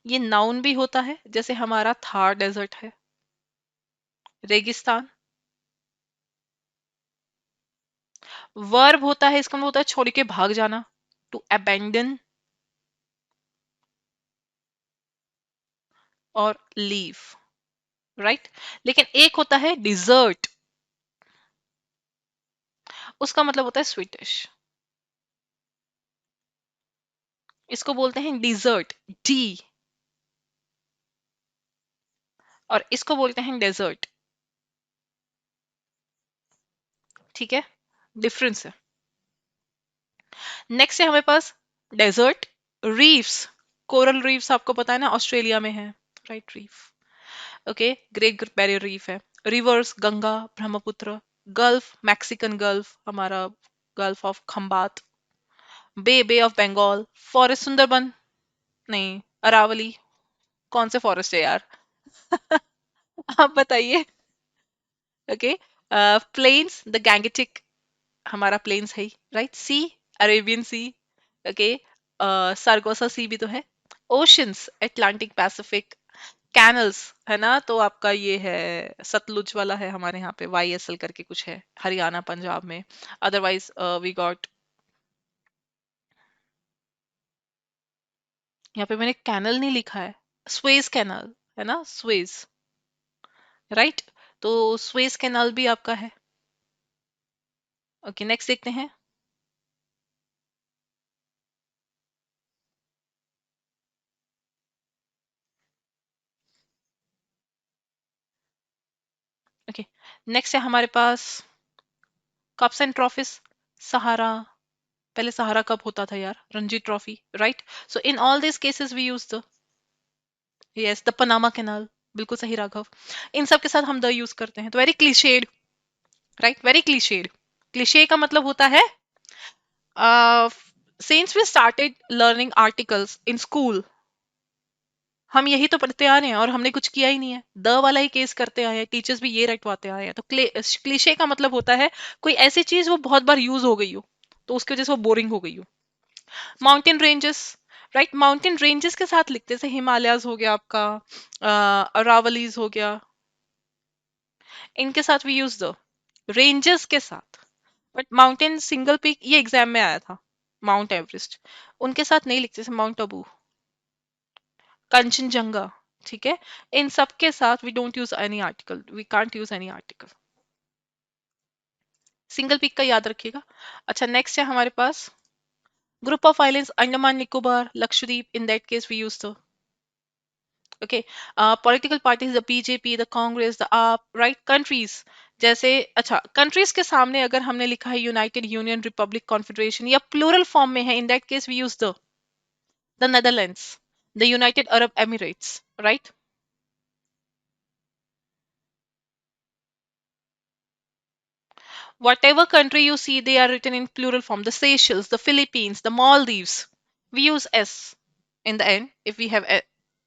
ये नाउन भी होता है, जैसे हमारा थार डेजर्ट है. रेगिस्तान वर्ब होता है, इसका मतलब होता है छोड़ के भाग जाना, टू अबेंडन और लीव, राइट. लेकिन एक होता है डिजर्ट, उसका मतलब होता है स्वीटिश. इसको बोलते हैं डिजर्ट, डी, और इसको बोलते हैं डेजर्ट. ठीक है, डिफरेंस है. नेक्स्ट है हमारे पास डेजर्ट रीफ्स. कोरल रीफ्स आपको पता है ना, ऑस्ट्रेलिया में है, right, reef. Okay, great barrier reef है. Rivers Ganga, Brahmaputra. Gulf, Mexican gulf, हमारा gulf of Khambhat. Bay of Bengal. Forest, Sundarban, नहीं, अरावली. कौन से फॉरेस्ट है यार? आप बताइए. ओके. प्लेन्स, द गैंगेटिक, हमारा प्लेन्स है, right. Sea, Arabian sea. Okay. Sargasso sea भी तो है. Oceans, Atlantic, Pacific. कैनल्स, है ना, तो आपका ये है सतलुज वाला है हमारे यहाँ पे, YSL करके कुछ है, हरियाणा पंजाब में. अदरवाइज वी गॉट, यहाँ पे मैंने कैनल नहीं लिखा है, स्वेज कैनल, है ना, स्वेज, राइट. तो स्वेज कैनल भी आपका है. ओके, नेक्स्ट देखते हैं. ओके, नेक्स्ट है हमारे पास कप्स एंड ट्रॉफीज. सहारा, पहले सहारा कप होता था यार, Ranji trophy, right. So in all this cases we use the, yes, the Panama canal. बिल्कुल सही राघव. इन सब के साथ हम द यूज करते हैं. तो very cliched, right, very cliched. Cliche का मतलब होता है since we started learning articles in school, हम यही तो पढ़ते आ रहे हैं और हमने कुछ किया ही नहीं है, द वाला ही केस करते आए हैं, टीचर्स भी ये रटवाते आए हैं। तो क्लिशे का मतलब होता है कोई ऐसी चीज वो बहुत बार यूज हो गई हो, तो उसकी वजह से वो बोरिंग हो गई हो। Mountain ranges, right, mountain ranges के साथ लिखते हैं, जैसे हिमालयाज हो गया आपका, अरावलीज हो गया, इनके साथ भी यूज द, रेंजेस के साथ। बट माउंटेन सिंगल पीक ये एग्जाम में आया था, माउंट एवरेस्ट उनके साथ नहीं लिखते, जैसे माउंट अबू, कंचनजंगा, ठीक है, इन सब के साथ we don't use any article, we can't use any article, single pick का याद रखिएगा। अच्छा नेक्स्ट है हमारे पास group of islands, Andaman Nicobar, Lakshadweep, in that case we use the, okay, political parties, the BJP, the Congress, the AAP, right, countries, जैसे अच्छा countries के सामने अगर हमने लिखा है यूनाइटेड यूनियन, रिपब्लिक, कॉन्फेडरेशन या प्लूरल फॉर्म में है, in that case we use the Netherlands, the United Arab Emirates, right. Whatever country you see, they are written in plural form. The Seychelles, the Philippines, the Maldives. We use S in the end. If we have a,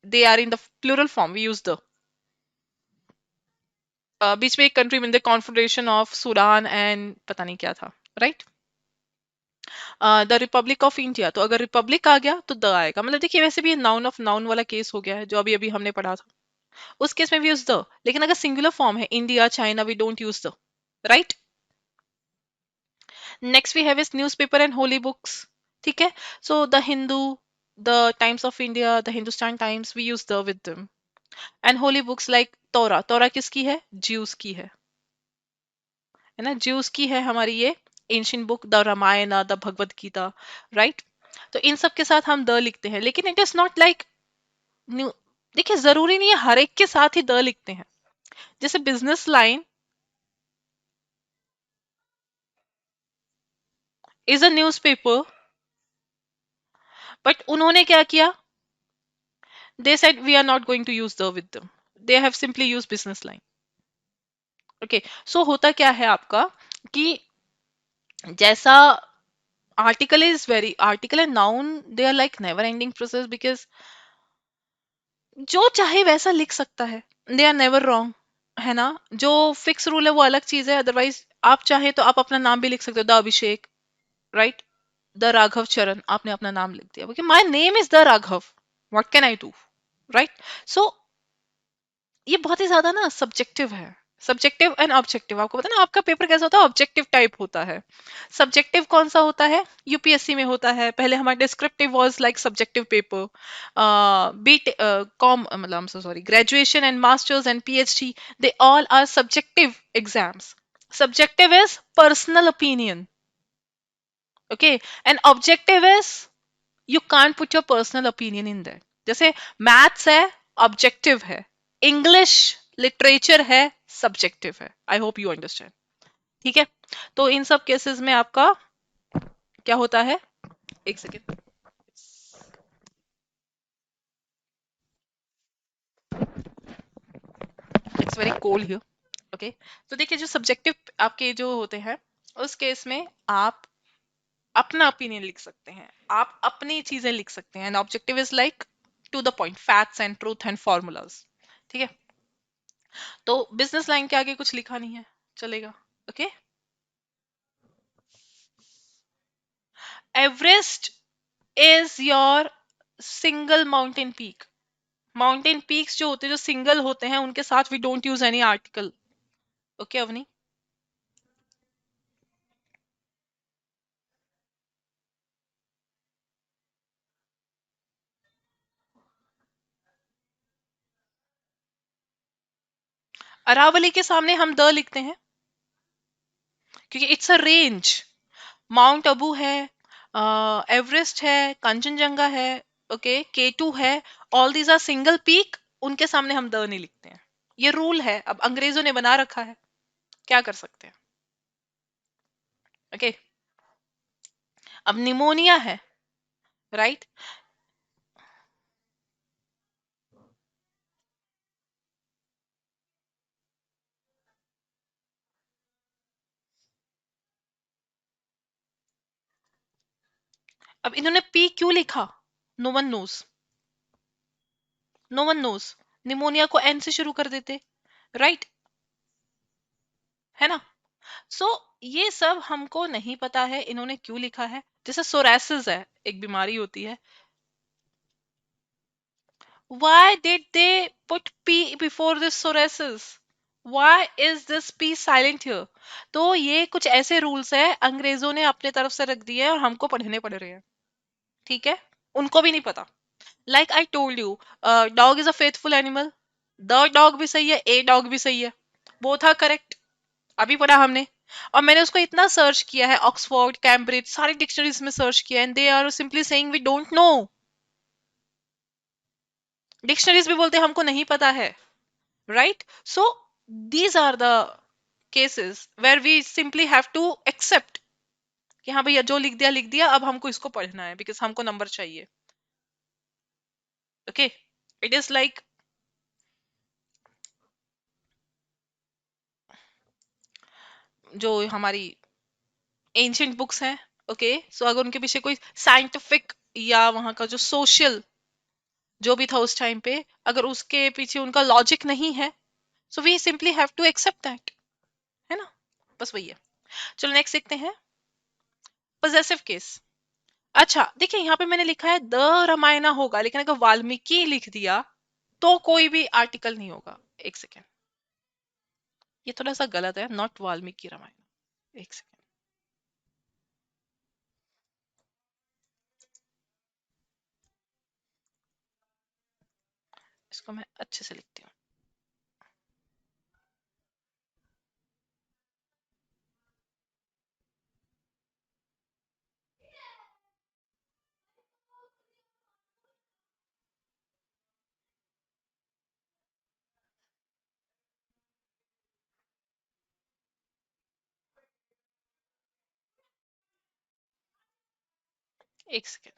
they are in the plural form. We use the. बीच में एक country में the confederation of Sudan and पता नहीं क्या था, right. The Republic of India, तो अगर Republic आ गया तो द आएगा, मतलब देखिए वैसे भी नाउन ऑफ नाउन वाला केस हो गया है जो अभी अभी हमने पढ़ा था, उस केस में भी यूज द। लेकिन अगर सिंगुलर फॉर्म है India China, we don't use the, right. Next we have is newspaper and holy books, ठीक है। So the Hindu, the Times of India, the Hindustan Times, we use the with them. And holy books like Torah, Torah किसकी है, juice की है ना, juice की है हमारी ये ancient book, the Ramayan, the Bhagavad Gita, right. तो इन सब के साथ हम द लिखते हैं, लेकिन it is not like new, देखिए जरूरी नहीं है हर एक के साथ ही द लिखते हैं। जैसे business line is a newspaper, but उन्होंने क्या किया, they said we are not going to use the with them, they have simply used business line, okay। So होता क्या है आपका कि जैसा article is very, article and noun they are like never ending process, because जो चाहे वैसा लिख सकता है, दे आर नेवर रॉन्ग, है ना। जो फिक्स रूल है वो अलग चीज है, अदरवाइज आप चाहे तो आप अपना नाम भी लिख सकते हो, the Abhishek, right, the Raghav Charan, आपने अपना नाम लिख दिया, okay, my name is the Raghav, what can I do, right. So ये बहुत ही ज्यादा ना सब्जेक्टिव है, सब्जेक्टिव एंड ऑब्जेक्टिव, आपको पता है ना आपका पेपर कैसा होता है, ऑब्जेक्टिव टाइप होता है। सब्जेक्टिव कौन सा होता है, यूपीएससी में होता है, पहले हमारा descriptive was like subjective paper, B com मतलब I am so sorry, graduation and masters and PhD, they all are subjective exams. Subjective is personal opinion, okay, and objective is you can't put your personal opinion in that. जैसे maths है, objective है, English literature है, subjective है। I hope you understand, ठीक है। तो इन सब केसेस में आपका क्या होता है, एक second, it's very cold here, okay. तो देखिए जो सब्जेक्टिव आपके जो होते हैं, उस केस में आप अपना ओपिनियन लिख सकते हैं, आप अपनी चीजें लिख सकते हैं, and objective is like to the point, facts and truth and formulas, ठीक है। तो बिजनेस लाइन के आगे कुछ लिखा नहीं है, चलेगा, okay. Everest is your single mountain peak, mountain peaks जो होते हैं जो सिंगल होते हैं उनके साथ we don't use any article, okay Avni. Aravali के सामने हम द लिखते हैं क्योंकि it's a range, mount Abu है, एवरेस्ट है, कंचनजंगा है, ओके, केटू है, all these are single peak, उनके सामने हम द नहीं लिखते हैं, ये रूल है, अब अंग्रेजों ने बना रखा है, क्या कर सकते हैं, ओके। अब निमोनिया है, राइट, अब इन्होंने पी क्यों लिखा? No one knows, no one knows. Pneumonia को एन से शुरू कर देते, राइट, है ना? सो ये सब हमको नहीं पता है इन्होंने क्यों लिखा है। जैसे सोरासिस है, एक बीमारी होती है, why did they put p before this psoriasis? Why is this p silent here? तो ये कुछ ऐसे रूल्स है अंग्रेजों ने अपने तरफ से रख दिए हैं और हमको पढ़ने पड़ रहे हैं, ठीक है? उनको भी नहीं पता। Like I told you, dog is a faithful animal. The dog भी सही है, ए डॉग भी सही है, बोथ आर करेक्ट। अभी पढ़ा हमने। और मैंने उसको इतना सर्च किया है, ऑक्सफोर्ड, कैम्ब्रिज, सारी डिक्शनरीज में सर्च किया, and they are simply saying we don't know. Dictionaries भी बोलते हैं हमको नहीं पता है, right? So these are the cases where we simply have to accept कि हाँ भैया जो लिख दिया, अब हमको इसको पढ़ना है बिकॉज हमको नंबर चाहिए। ओके, इट इज लाइक जो हमारी एंशियंट बुक्स हैं, ओके, सो अगर उनके पीछे कोई साइंटिफिक या वहां का जो सोशल जो भी था उस टाइम पे, अगर उसके पीछे उनका लॉजिक नहीं है, so we simply have to accept that, है ना? बस वही है। चलो नेक्स्ट देखते हैं, पोजेसिव केस। अच्छा देखिए, यहाँ पे मैंने लिखा है द रामायणा होगा, लेकिन अगर वाल्मीकि लिख दिया तो कोई भी आर्टिकल नहीं होगा। एक सेकेंड, ये थोड़ा सा गलत है, नॉट वाल्मीकि रामायण। एक सेकेंड, इसको मैं अच्छे से लिखती हूँ। एक सेकेंड।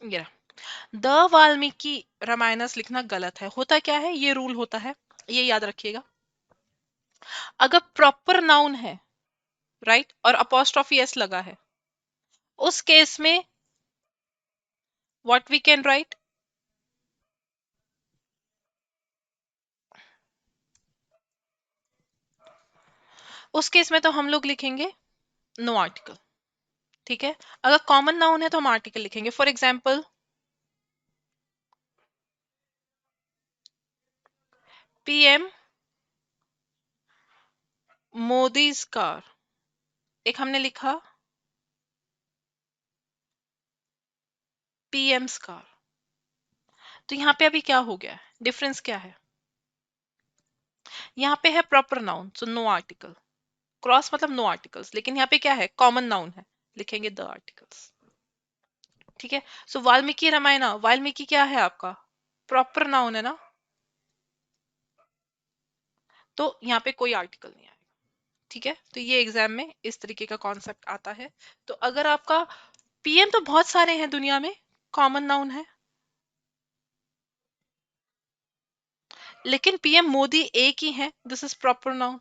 ये द वाल्मीकि रामायणस लिखना गलत है। होता क्या है, ये रूल होता है, ये याद रखिएगा। अगर प्रॉपर नाउन है, राइट, और अपोस्ट्रोफी एस लगा है, उस केस में व्हाट वी कैन राइट, उस केस में तो हम लोग लिखेंगे नो आर्टिकल, ठीक है? अगर कॉमन नाउन है तो हम आर्टिकल लिखेंगे। For example PM Modi's car, एक हमने लिखा पीएम्स कार। तो यहाँ पे अभी क्या हो गया है, डिफरेंस क्या है? यहाँ पे है proper noun, so no article, cross मतलब नो आर्टिकल्स, लेकिन यहाँ पे क्या है, कॉमन नाउन है, लिखेंगे द आर्टिकल्स, ठीक है? सो वाल्मीकि रामायणा, वाल्मीकि क्या है आपका, प्रॉपर नाउन है ना, तो यहाँ पे कोई आर्टिकल नहीं आएगा, ठीक है? तो ये एग्जाम में इस तरीके का कॉन्सेप्ट आता है। तो अगर आपका पीएम तो बहुत सारे हैं दुनिया में, कॉमन नाउन है, लेकिन पीएम मोदी एक ही है, दिस इज प्रॉपर नाउन।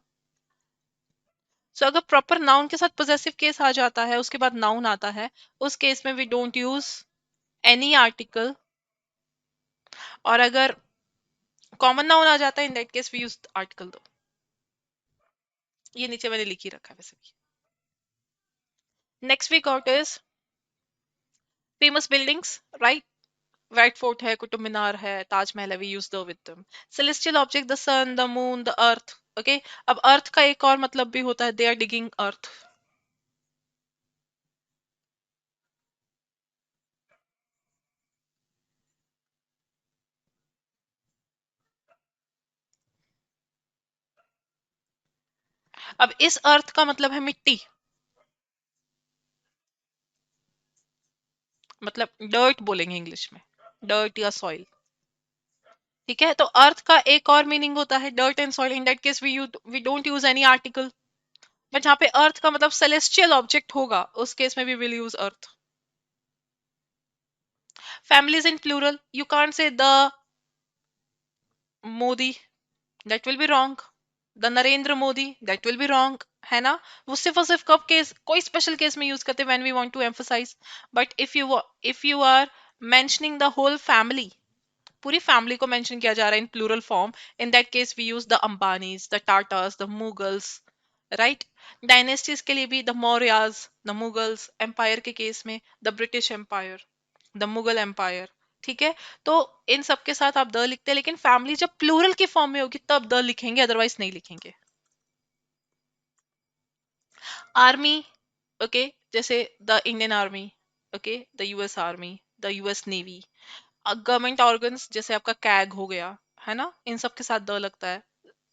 सो अगर प्रॉपर नाउन के साथ पोजेसिव केस आ जाता है, उसके बाद नाउन आता है, उस केस में we don't use any article. और अगर कॉमन नाउन आ जाता है, in that case we use article दो। ये नीचे मैंने लिख ही रखा है वैसे भी। Next we got is famous buildings, right? White fort है, कुतुब मीनार है, ताजमहल है, we use the with them. Celestial object, the sun, the moon, the earth, okay. अब अर्थ का एक और मतलब भी होता है, दे आर डिगिंग अर्थ। अब इस अर्थ का मतलब है मिट्टी, मतलब डर्ट बोलेंगे इंग्लिश में, डर्ट या सॉइल। ठीक है, तो अर्थ का एक और मीनिंग होता है dirt and soil. In that case we don't use any article, but जहाँ पे अर्थ का मतलब सेलेस्टियल ऑब्जेक्ट होगा उस केस में we will use earth. Families in plural, you can't say the Modi, that will be wrong. The Narendra Modi, that will be wrong, है ना। वो सिर्फ और सिर्फ कब केस, कोई स्पेशल केस में यूज करते हैं when we want to emphasize. But if you are mentioning the whole family, पूरी फैमिली को मेंशन किया जा रहा है in plural form, in that case we use the Ambanis, the Tatas, the Mughals, right. Dynasties के लिए भी the Mauryas, the Mughals. Empire के केस में the British empire, the Mughal empire. ठीक है, तो इन सब के साथ आप द लिखते हैं, लेकिन फैमिली जब प्लूरल की फॉर्म में होगी तब द लिखेंगे, अदरवाइज नहीं लिखेंगे। आर्मी, ओके, जैसे the Indian army, okay, the US army, the US navy. Government organs जैसे आपका कैग हो गया, है ना, इन सब के साथ द लगता है।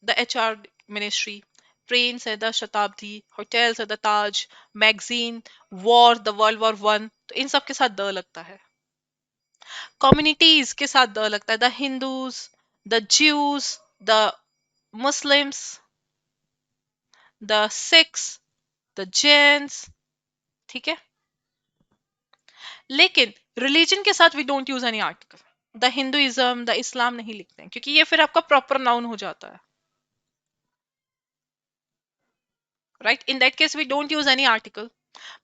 The HR ministry. ट्रेन्स है द शताब्दी, होटल्स है the Taj, magazine, war the world war 1, तो इन सब के साथ द लगता है। कम्युनिटीज के साथ द लगता है, the Hindus, the Jews, the Muslims, the Sikhs, the Jains. ठीक है, लेकिन रिलीजन के साथ we don't use any article. The Hinduism, the Islam नहीं लिखते हैं, क्योंकि ये फिर आपका प्रॉपर नाउन हो जाता है, right. In that case we don't use any article.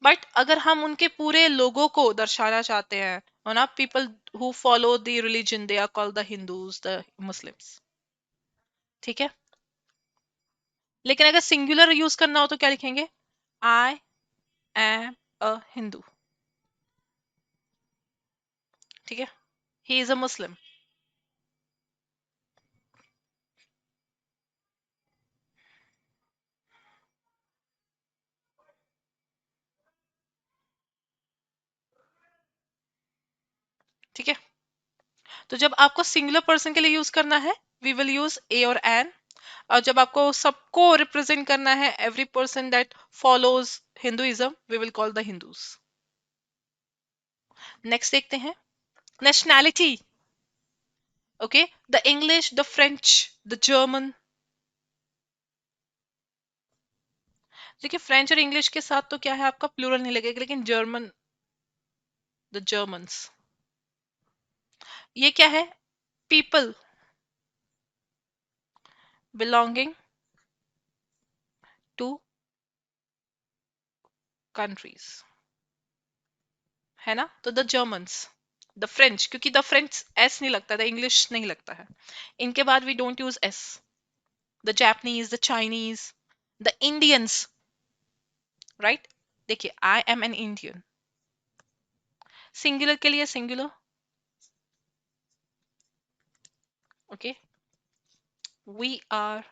But अगर हम उनके पूरे लोगों को दर्शाना चाहते हैं, और ना, people who follow the religion they are called the Hindus, the Muslims. ठीक है, लेकिन अगर सिंगुलर यूज करना हो तो क्या लिखेंगे? I am a Hindu. ठीक है, ही इज अ मुस्लिम। ठीक है, तो जब आपको सिंगुलर पर्सन के लिए यूज करना है वी विल यूज ए और एन, और जब आपको सबको रिप्रेजेंट करना है, every person that follows Hinduism, we will call the Hindus. Next देखते हैं, nationality. Okay, the English, the French, the German. देखिए, फ्रेंच और इंग्लिश के साथ तो क्या है, आपका प्लूरल नहीं लगेगा, लेकिन जर्मन, द जर्मन्स। ये क्या है? पीपल बिलोंगिंग टू कंट्रीज, है ना, तो द जर्मन्स। द फ्रेंच, क्योंकि द फ्रेंच एस नहीं लगता, द इंग्लिश नहीं लगता है, इनके बाद we don't use S. The Japanese, the Chinese, the Indians, right. देखिए, I am an Indian, singular के लिए singular, okay, we are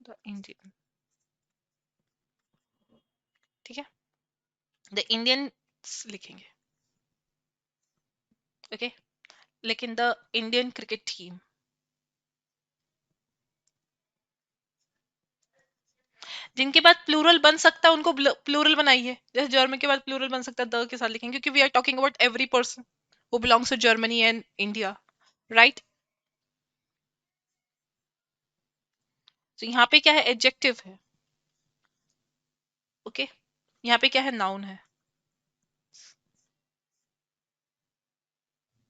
the Indian. ठीक है, द इंडियंस लिखेंगे, ओके, लेकिन द इंडियन क्रिकेट टीम। जिनके बाद प्लूरल बन सकता है उनको प्लूरल बनाइए, जैसे जर्मन के बाद प्लूरल बन सकता है द के साथ लिखेंगे, क्योंकि we are talking about every person who belongs to Germany and India, right. तो यहाँ पे क्या है? एडजेक्टिव है, ओके, यहाँ पे क्या है? नाउन है।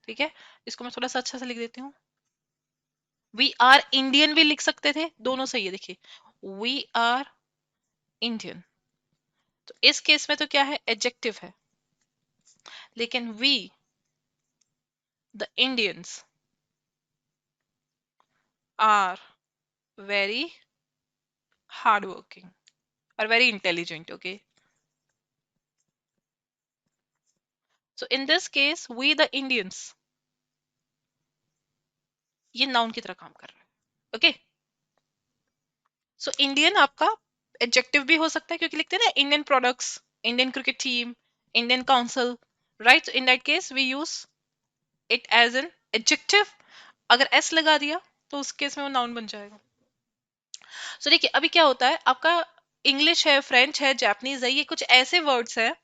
ठीक है, इसको मैं थोड़ा सा अच्छा से लिख देती हूँ। वी आर इंडियन भी लिख सकते थे, दोनों सही है। देखिए, वी आर इंडियन, तो इस केस में तो क्या है? एडजेक्टिव है, लेकिन we the Indians are very hard working और very intelligent, okay. So in this case we the Indians, ये नाउन की तरह काम कर रहा है, ओके। सो इंडियन आपका एडजेक्टिव भी हो सकता है, क्योंकि लिखते हैं ना Indian products, Indian cricket team, Indian council, right. In that case we use it as an adjective. अगर एस लगा दिया तो उस केस में वो नाउन बन जाएगा। सो देखिए, अभी क्या होता है आपका, इंग्लिश है, फ्रेंच है, जापानीज है, ये कुछ ऐसे वर्ड्स है,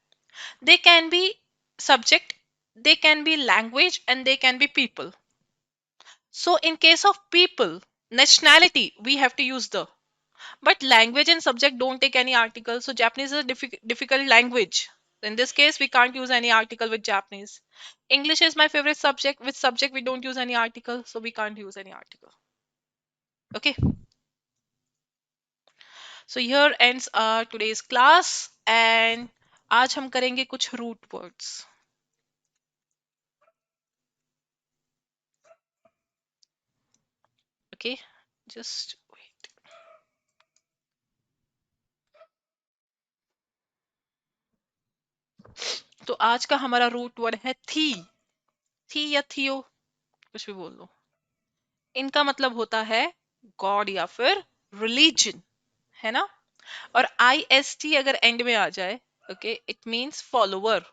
they can be subject they can be language and they can be people. So in case of people, nationality, we have to use the. But language and subject don't take any article. So Japanese is a difficult language. In this case, we can't use any article with Japanese. English is my favorite subject. With subject, we don't use any article, so we can't use any article. Okay. So here ends our today's class, and आज हम करेंगे कुछ root words. Okay. Just wait. तो आज का हमारा root word है थी या थियो, कुछ भी बोल लो. इनका मतलब होता है गॉड या फिर रिलीजन, है ना. और IST अगर एंड में आ जाए, okay, it means follower.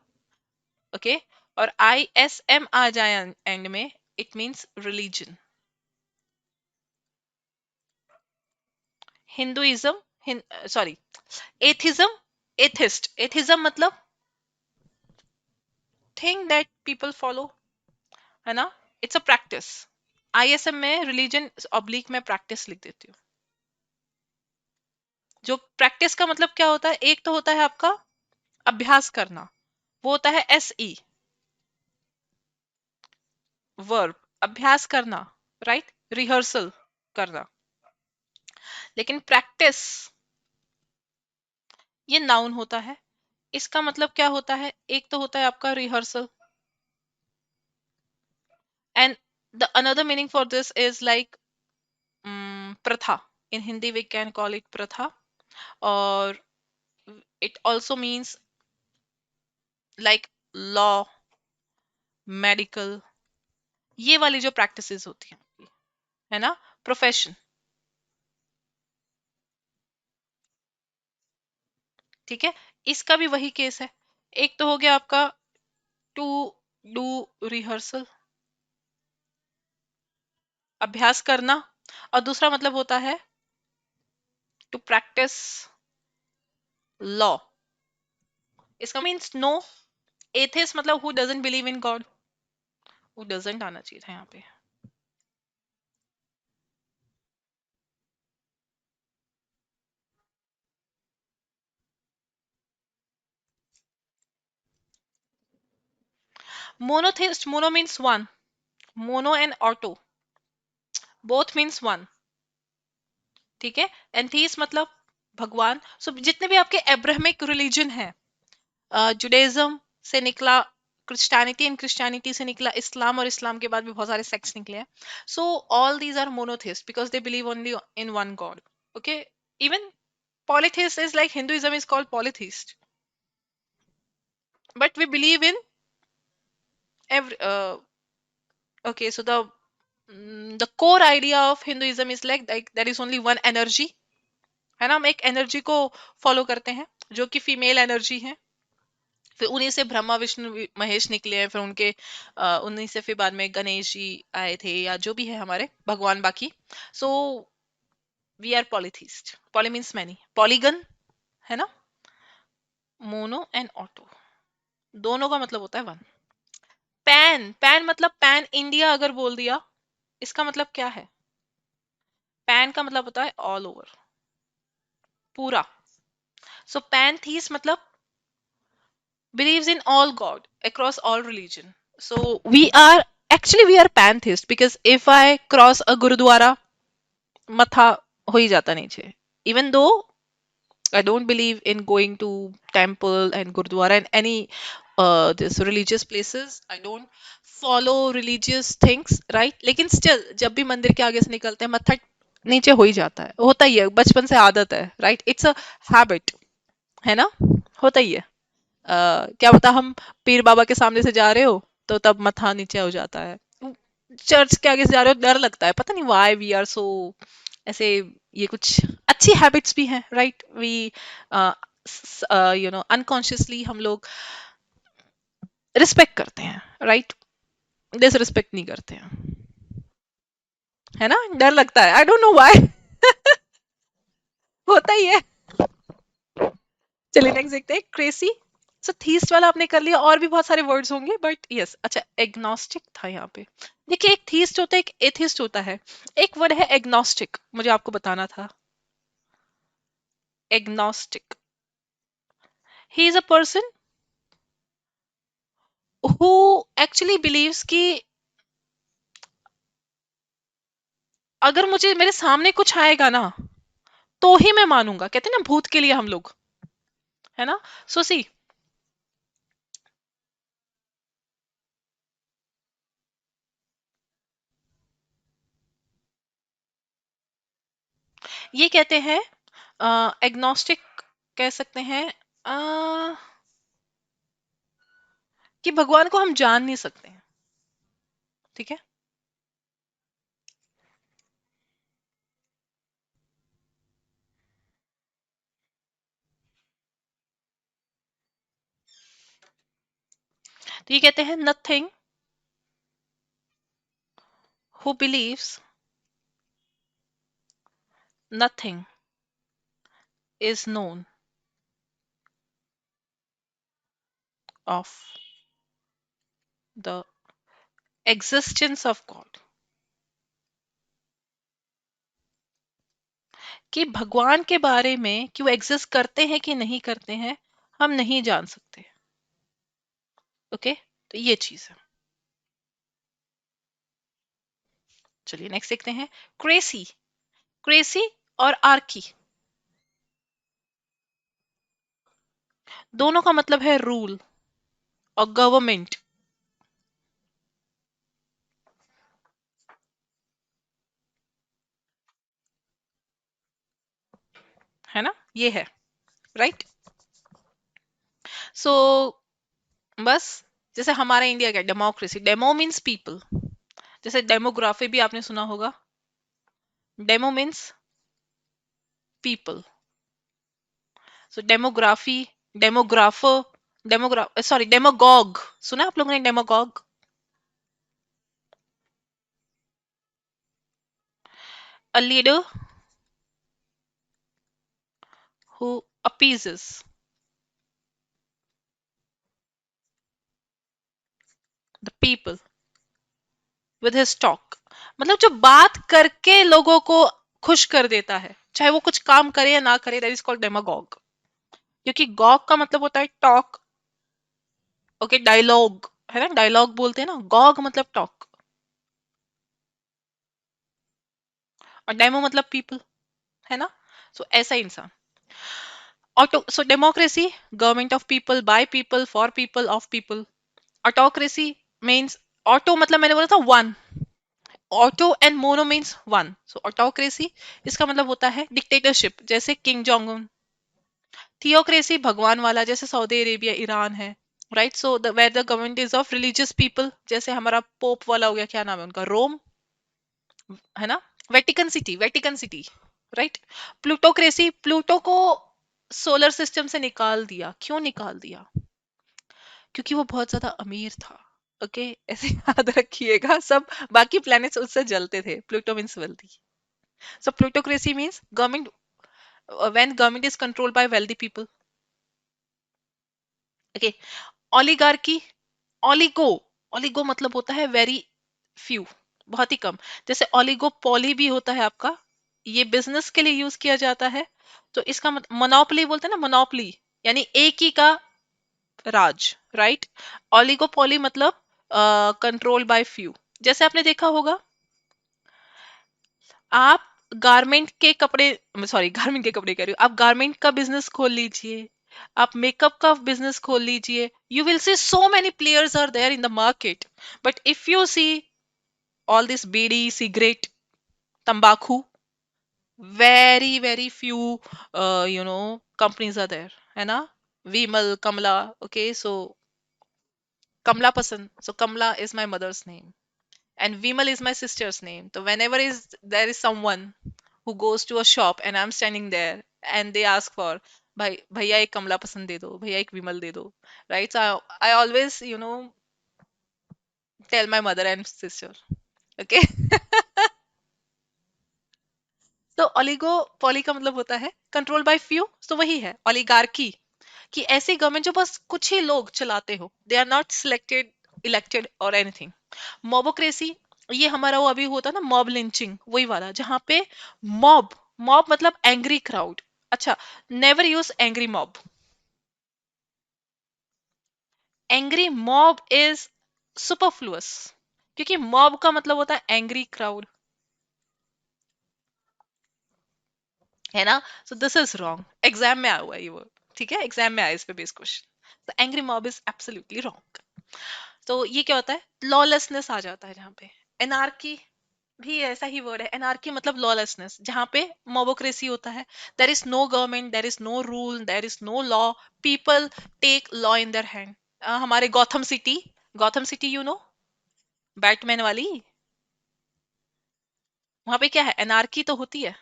Okay. और ISM आ जाए एंड में, it means religion. Hinduism, sorry, atheism, atheism मतलब थिंग दैट पीपल फॉलो, है ना. It's a practice. ISM में रिलीजन ऑब्लिक में प्रैक्टिस लिख देती हूँ. जो प्रैक्टिस का मतलब क्या होता है, एक तो होता है आपका अभ्यास करना, वो होता है SE, वर्ब, अभ्यास करना, राइट, रिहर्सल करना. लेकिन प्रैक्टिस ये नाउन होता है. इसका मतलब क्या होता है, एक तो होता है आपका rehearsal, and the another meaning for this is like pratha. इन Hindi we can call it pratha. और it also means like law, medical, ये वाली जो प्रैक्टिसेस होती हैं, है ना. प्रोफेशन. ठीक है. इसका भी वही केस है. एक तो हो गया आपका टू डू रिहर्सल, अभ्यास करना. और दूसरा मतलब होता है टू प्रैक्टिस लॉ. इसका मीन्स नो. एथिस्ट मतलब who doesn't believe in God. Who doesn't आना चाहिए था यहाँ पे. Monotheist, mono means one. Mono and auto both means one. ठीक है. एंथीस मतलब भगवान. सो जितने भी आपके एब्राहमिक रिलीजन है, जुडाइज्म से निकला क्रिश्चियनिटी, एंड क्रिश्चियनिटी से निकला इस्लाम, और इस्लाम के बाद भी बहुत सारे सेक्ट्स निकले हैं. So all these are monotheist because they believe only in one god. Okay. Even polytheist is like Hinduism is called polytheist, but we believe in every. Okay, so the core idea of Hinduism is like there is only one energy, है ना. हम एक energy को follow करते हैं जो कि female energy है. फिर उन्हीं से ब्रह्मा विष्णु महेश निकले हैं. फिर उन्हीं से फिर बाद में गणेश जी आए थे, या जो भी है हमारे भगवान बाकी. So we are polytheist. Poly means many, polygon, है ना. मोनो एंड ऑटो दोनों का मतलब होता है वन. पैन, पैन मतलब पैन इंडिया अगर बोल दिया, इसका मतलब क्या है. पैन का मतलब होता है ऑल ओवर, पूरा. सो पैन थीस मतलब believes in all god across all religion. So we are pantheist because if I cross a gurudwara, matha ho hi jata नीचे. Even though I don't believe in going to temple and gurudwara and any this religious places. I don't follow religious things, right? लेकिन still जब भी मंदिर के आगे से निकलते हैं, मत्था नीचे हो ही जाता है. होता ही है, बचपन से आदत है, right? It's a habit, है ना. होता ही है. क्या पता हम पीर बाबा के सामने से जा रहे हो तो तब मथा नीचे हो जाता है. चर्च के आगे से जा रहे हो, डर लगता है, पता नहीं वाई वी आर सो ऐसे. ये कुछ अच्छी हैबिट्स भी हैं, राइट. वी अनकॉन्शियसली हम लोग रिस्पेक्ट करते हैं, राइट. डिसरिस्पेक्ट नहीं करते हैं, है ना. डर लगता है, आई डोंट नो व्हाई. होता ही है. चलिए नेक्स्ट देखते हैं. क्रेसी, सो थीस्ट वाला आपने कर लिया, और भी बहुत सारे वर्ड्स होंगे बट यस। अच्छा, एग्नोस्टिक था यहाँ पे। देखिए, एक थीस्ट होता है, एक एथिस्ट होता है। एक वर्ड है एग्नोस्टिक, मुझे आपको बताना था। Agnostic, he is a person who actually believes कि अगर मुझे मेरे सामने कुछ आएगा ना, तो ही मैं मानूंगा। कहते हैं ना भूत के लिए हम लोग, है ना। सो सी, ये कहते हैं एग्नोस्टिक, कह सकते हैं अ, कि भगवान को हम जान नहीं सकते हैं। ठीक है। तो ये कहते हैं nothing who believes nothing is known of the existence of God. कि भगवान के बारे में कि वो एग्जिस्ट करते हैं कि नहीं करते हैं, हम नहीं जान सकते। ओके, तो ये चीज है। चलिए नेक्स्ट देखते हैं। क्रेसी, क्रेसी और आर्की, दोनों का मतलब है रूल और गवर्नमेंट, है ना, ये है। राइट। सो बस, जैसे हमारा इंडिया क्या, डेमोक्रेसी, डेमो मीन्स पीपल। जैसे डेमोग्राफी भी आपने सुना होगा, डेमो मीन्स पीपल। सो डेमोग्राफी, डेमोग्राफर, सॉरी डेमोगॉग, सुना आप लोगों ने demagogue? A leader who appeases the people with his talk। मतलब जो बात करके लोगों को खुश कर देता है, चाहे वो कुछ काम करे या ना करे, दैट इज कॉल्ड डेमागॉग। क्योंकि गॉग का मतलब होता है टॉक। ओके, डायलॉग है ना, डायलॉग बोलते हैं ना, गॉग मतलब टॉक, और डेमो मतलब पीपल, है ना। सो ऐसा इंसान। Auto, so democracy, government of people, by people, for people, of people. Autocracy means, auto मतलब मैंने बोला था one, auto and mono means one. So autocracy, इसका मतलब होता है डिक्टेटरशिप, जैसे किंग जोंग उन। थियोक्रेसी, भगवान वाला, जैसे सऊदी अरेबिया, ईरान है। Right. So where the government is of religious people, जैसे हमारा पोप वाला हो गया, क्या नाम है उनका, रोम, है ना। Vatican city, Vatican city. Right. Plutocracy, Pluto को सोलर सिस्टम से निकाल दिया। क्यों निकाल दिया? क्योंकि वो बहुत ज्यादा अमीर था। ओके, ऐसे याद रखिएगा सब। बाकी प्लैनेट्स उससे जलते थे। Pluto means wealthy. So plutocracy means government, when government is controlled by wealthy people. Okay. Oligarchy, oligo, oligo मतलब होता है very few, बहुत ही कम। जैसे oligopoly भी होता है आपका, ये बिजनेस के लिए यूज किया जाता है। तो इसका मतलब मोनोपोली बोलते हैं ना, मोनोपोली यानी एक ही का राज। राइट। ओलिगोपोली मतलब कंट्रोल बाय फ्यू। जैसे आपने देखा होगा, आप गारमेंट के कपड़े, सॉरी गारमेंट के कपड़े कह रही हूँ, आप गारमेंट का बिजनेस खोल लीजिए, आप मेकअप का बिजनेस खोल लीजिए, you will see so many players are there in the market. But if you see all this bidi, cigarette, tambaku, very very few companies are there, है ना। Vimal, Kamla. Okay, so Kamla Pasand, so Kamla is my mother's name and Vimal is my sister's name. So whenever is there is someone who goes to a shop and I'm standing there and they ask for, भाई भैया एक कमला पसंद दे दो, भैया एक विमल दे दो। Right? So I always tell my mother and sister. Okay? तो oligopoly का मतलब होता है कंट्रोल बाय फ्यू, तो वही है ओलिगार्की, कि ऐसी गवर्नमेंट जो बस कुछ ही लोग चलाते हो, they are not selected, elected और एनीथिंग। मॉबोक्रेसी, ये हमारा वो अभी होता ना मॉब लिंचिंग, वही वाला, जहाँ पे मॉब, मॉब मतलब एंग्री क्राउड। अच्छा, never use angry mob. Angry mob is superfluous, क्योंकि मॉब का मतलब होता है एंग्री क्राउड, है ना। So this is wrong, exam में आया हुआ है ये वर्ड, ठीक है, एग्जाम में आया इस पे बेस्ड क्वेश्चन। तो angry mob is absolutely wrong. तो ये क्या होता है, लॉलेसनेस आ जाता है जहाँ पे। एनार्की भी ऐसा ही वर्ड है, एनार्की मतलब लॉलेसनेस, जहाँ पे मोबोक्रेसी होता है। There is no government, there is no rule, there is no law, people take law in their hand. हमारे Gotham city, Gotham city you know, Batman वाली, वहां पे क्या है, एनार्की तो होती है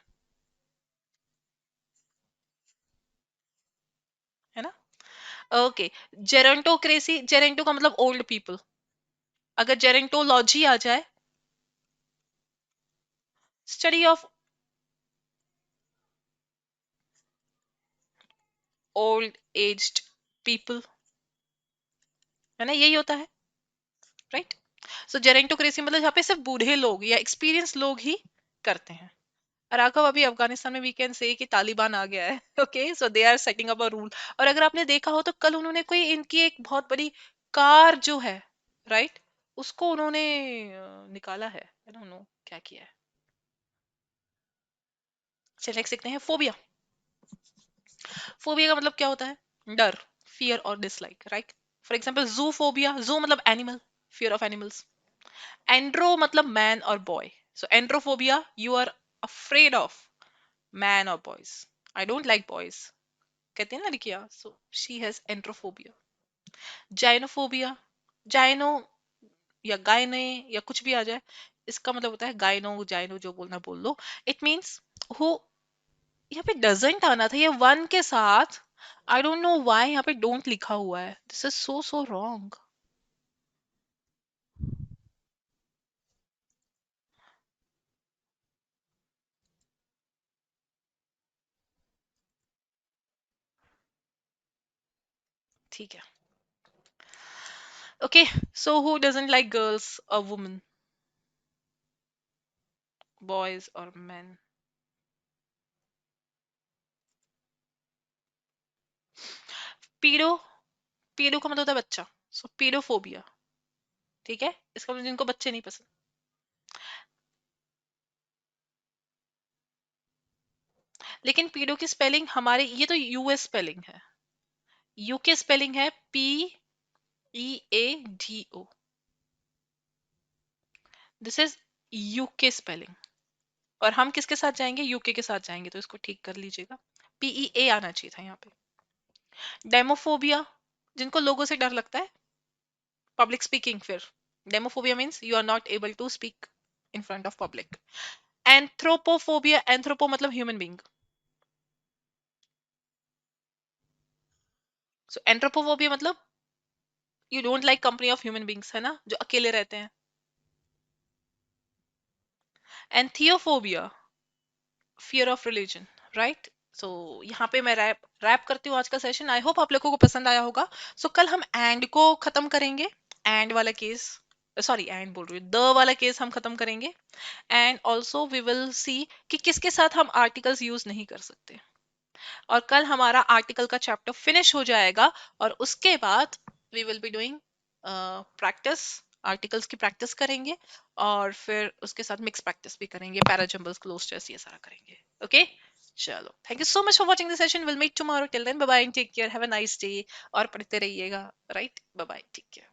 ना। ओके, जेरेंटोक्रेसी, जेरेंटो का मतलब ओल्ड पीपल, अगर जेरेंटोलॉजी आ जाए, study of old aged people, है ना, यही होता है, राइट। सो जेरेंटोक्रेसी मतलब यहाँ पे सिर्फ बूढ़े लोग या एक्सपीरियंस लोग ही करते हैं। और राघव, अभी अफगानिस्तान में वी कैन से कि तालिबान आ गया है okay, so they are setting up a rule. और अगर आपने देखा हो तो कल उन्होंने कोई इनकी एक बहुत बड़ी कार जो है, राइट, उसको उन्होंने निकाला है, आई डोंट नो क्या किया है। चलिए नेक्स्ट देखते हैं, फोबिया। फोबिया का मतलब क्या होता है, डर, फियर और dislike, right. For example zoophobia, zoo मतलब animal, fear of animals. Andro मतलब मैन और boy, so androphobia, you are afraid of man और boys, I don't like boys, कहते हैं ना लड़कियां, सो शी हैज एंट्रोफोबिया। जाइनोफोबिया, जाइनो या गायने या कुछ भी आ जाए, इसका मतलब होता है गायनो जाइनो, जो बोलना बोल लो। इट मीन्स हु, यहाँ पे डजंट आना था ये वन के साथ, आई डोंट नो व्हाई यहाँ पे डोंट लिखा हुआ है, this is so so wrong. ठीक है, okay, so who doesn't like girls और वुमेन, बॉयज और मैन। पीडो, पीडो का मतलब होता है बच्चा, सो पीडोफोबिया, ठीक है, इसका मतलब जिनको बच्चे नहीं पसंद। लेकिन पीडो की स्पेलिंग हमारे, ये तो यूएस स्पेलिंग है, यूके स्पेलिंग है PEADO, this is UK spelling. और हम किसके साथ जाएंगे, यूके के साथ जाएंगे, तो इसको ठीक कर लीजिएगा, PEA आना चाहिए था यहाँ पे। डेमोफोबिया, जिनको लोगों से डर लगता है, पब्लिक स्पीकिंग, फिर demophobia means you are not able to speak in front of public. Anthropophobia, anthropo मतलब ह्यूमन बींग, सो एंथ्रोपोफोबिया मतलब you don't like company of human beings, है ना, जो अकेले रहते हैं। And theophobia, fear of religion, right. So यहाँ पे मैं रैप रैप करती हूँ आज का सेशन, आई होप आप लोगों को पसंद आया होगा। सो कल हम एंड को खत्म करेंगे, एंड वाला केस, सॉरी एंड बोल रही हूँ, द वाला केस हम खत्म करेंगे। And also we will see कि किसके साथ हम आर्टिकल्स यूज नहीं कर सकते। और कल हमारा आर्टिकल का चैप्टर फिनिश हो जाएगा, और उसके बाद we will be doing practice, articles की प्रैक्टिस करेंगे, और फिर उसके साथ मिक्स प्रैक्टिस भी करेंगे, पैराजम्बल्स, क्लोज टेस्ट, ये सारा करेंगे, ओके। चलो, thank you so much for watching this session, will meet tomorrow, till then bye bye, take care, have a nice day, और पढ़ते रहिएगा, right, bye bye, take care.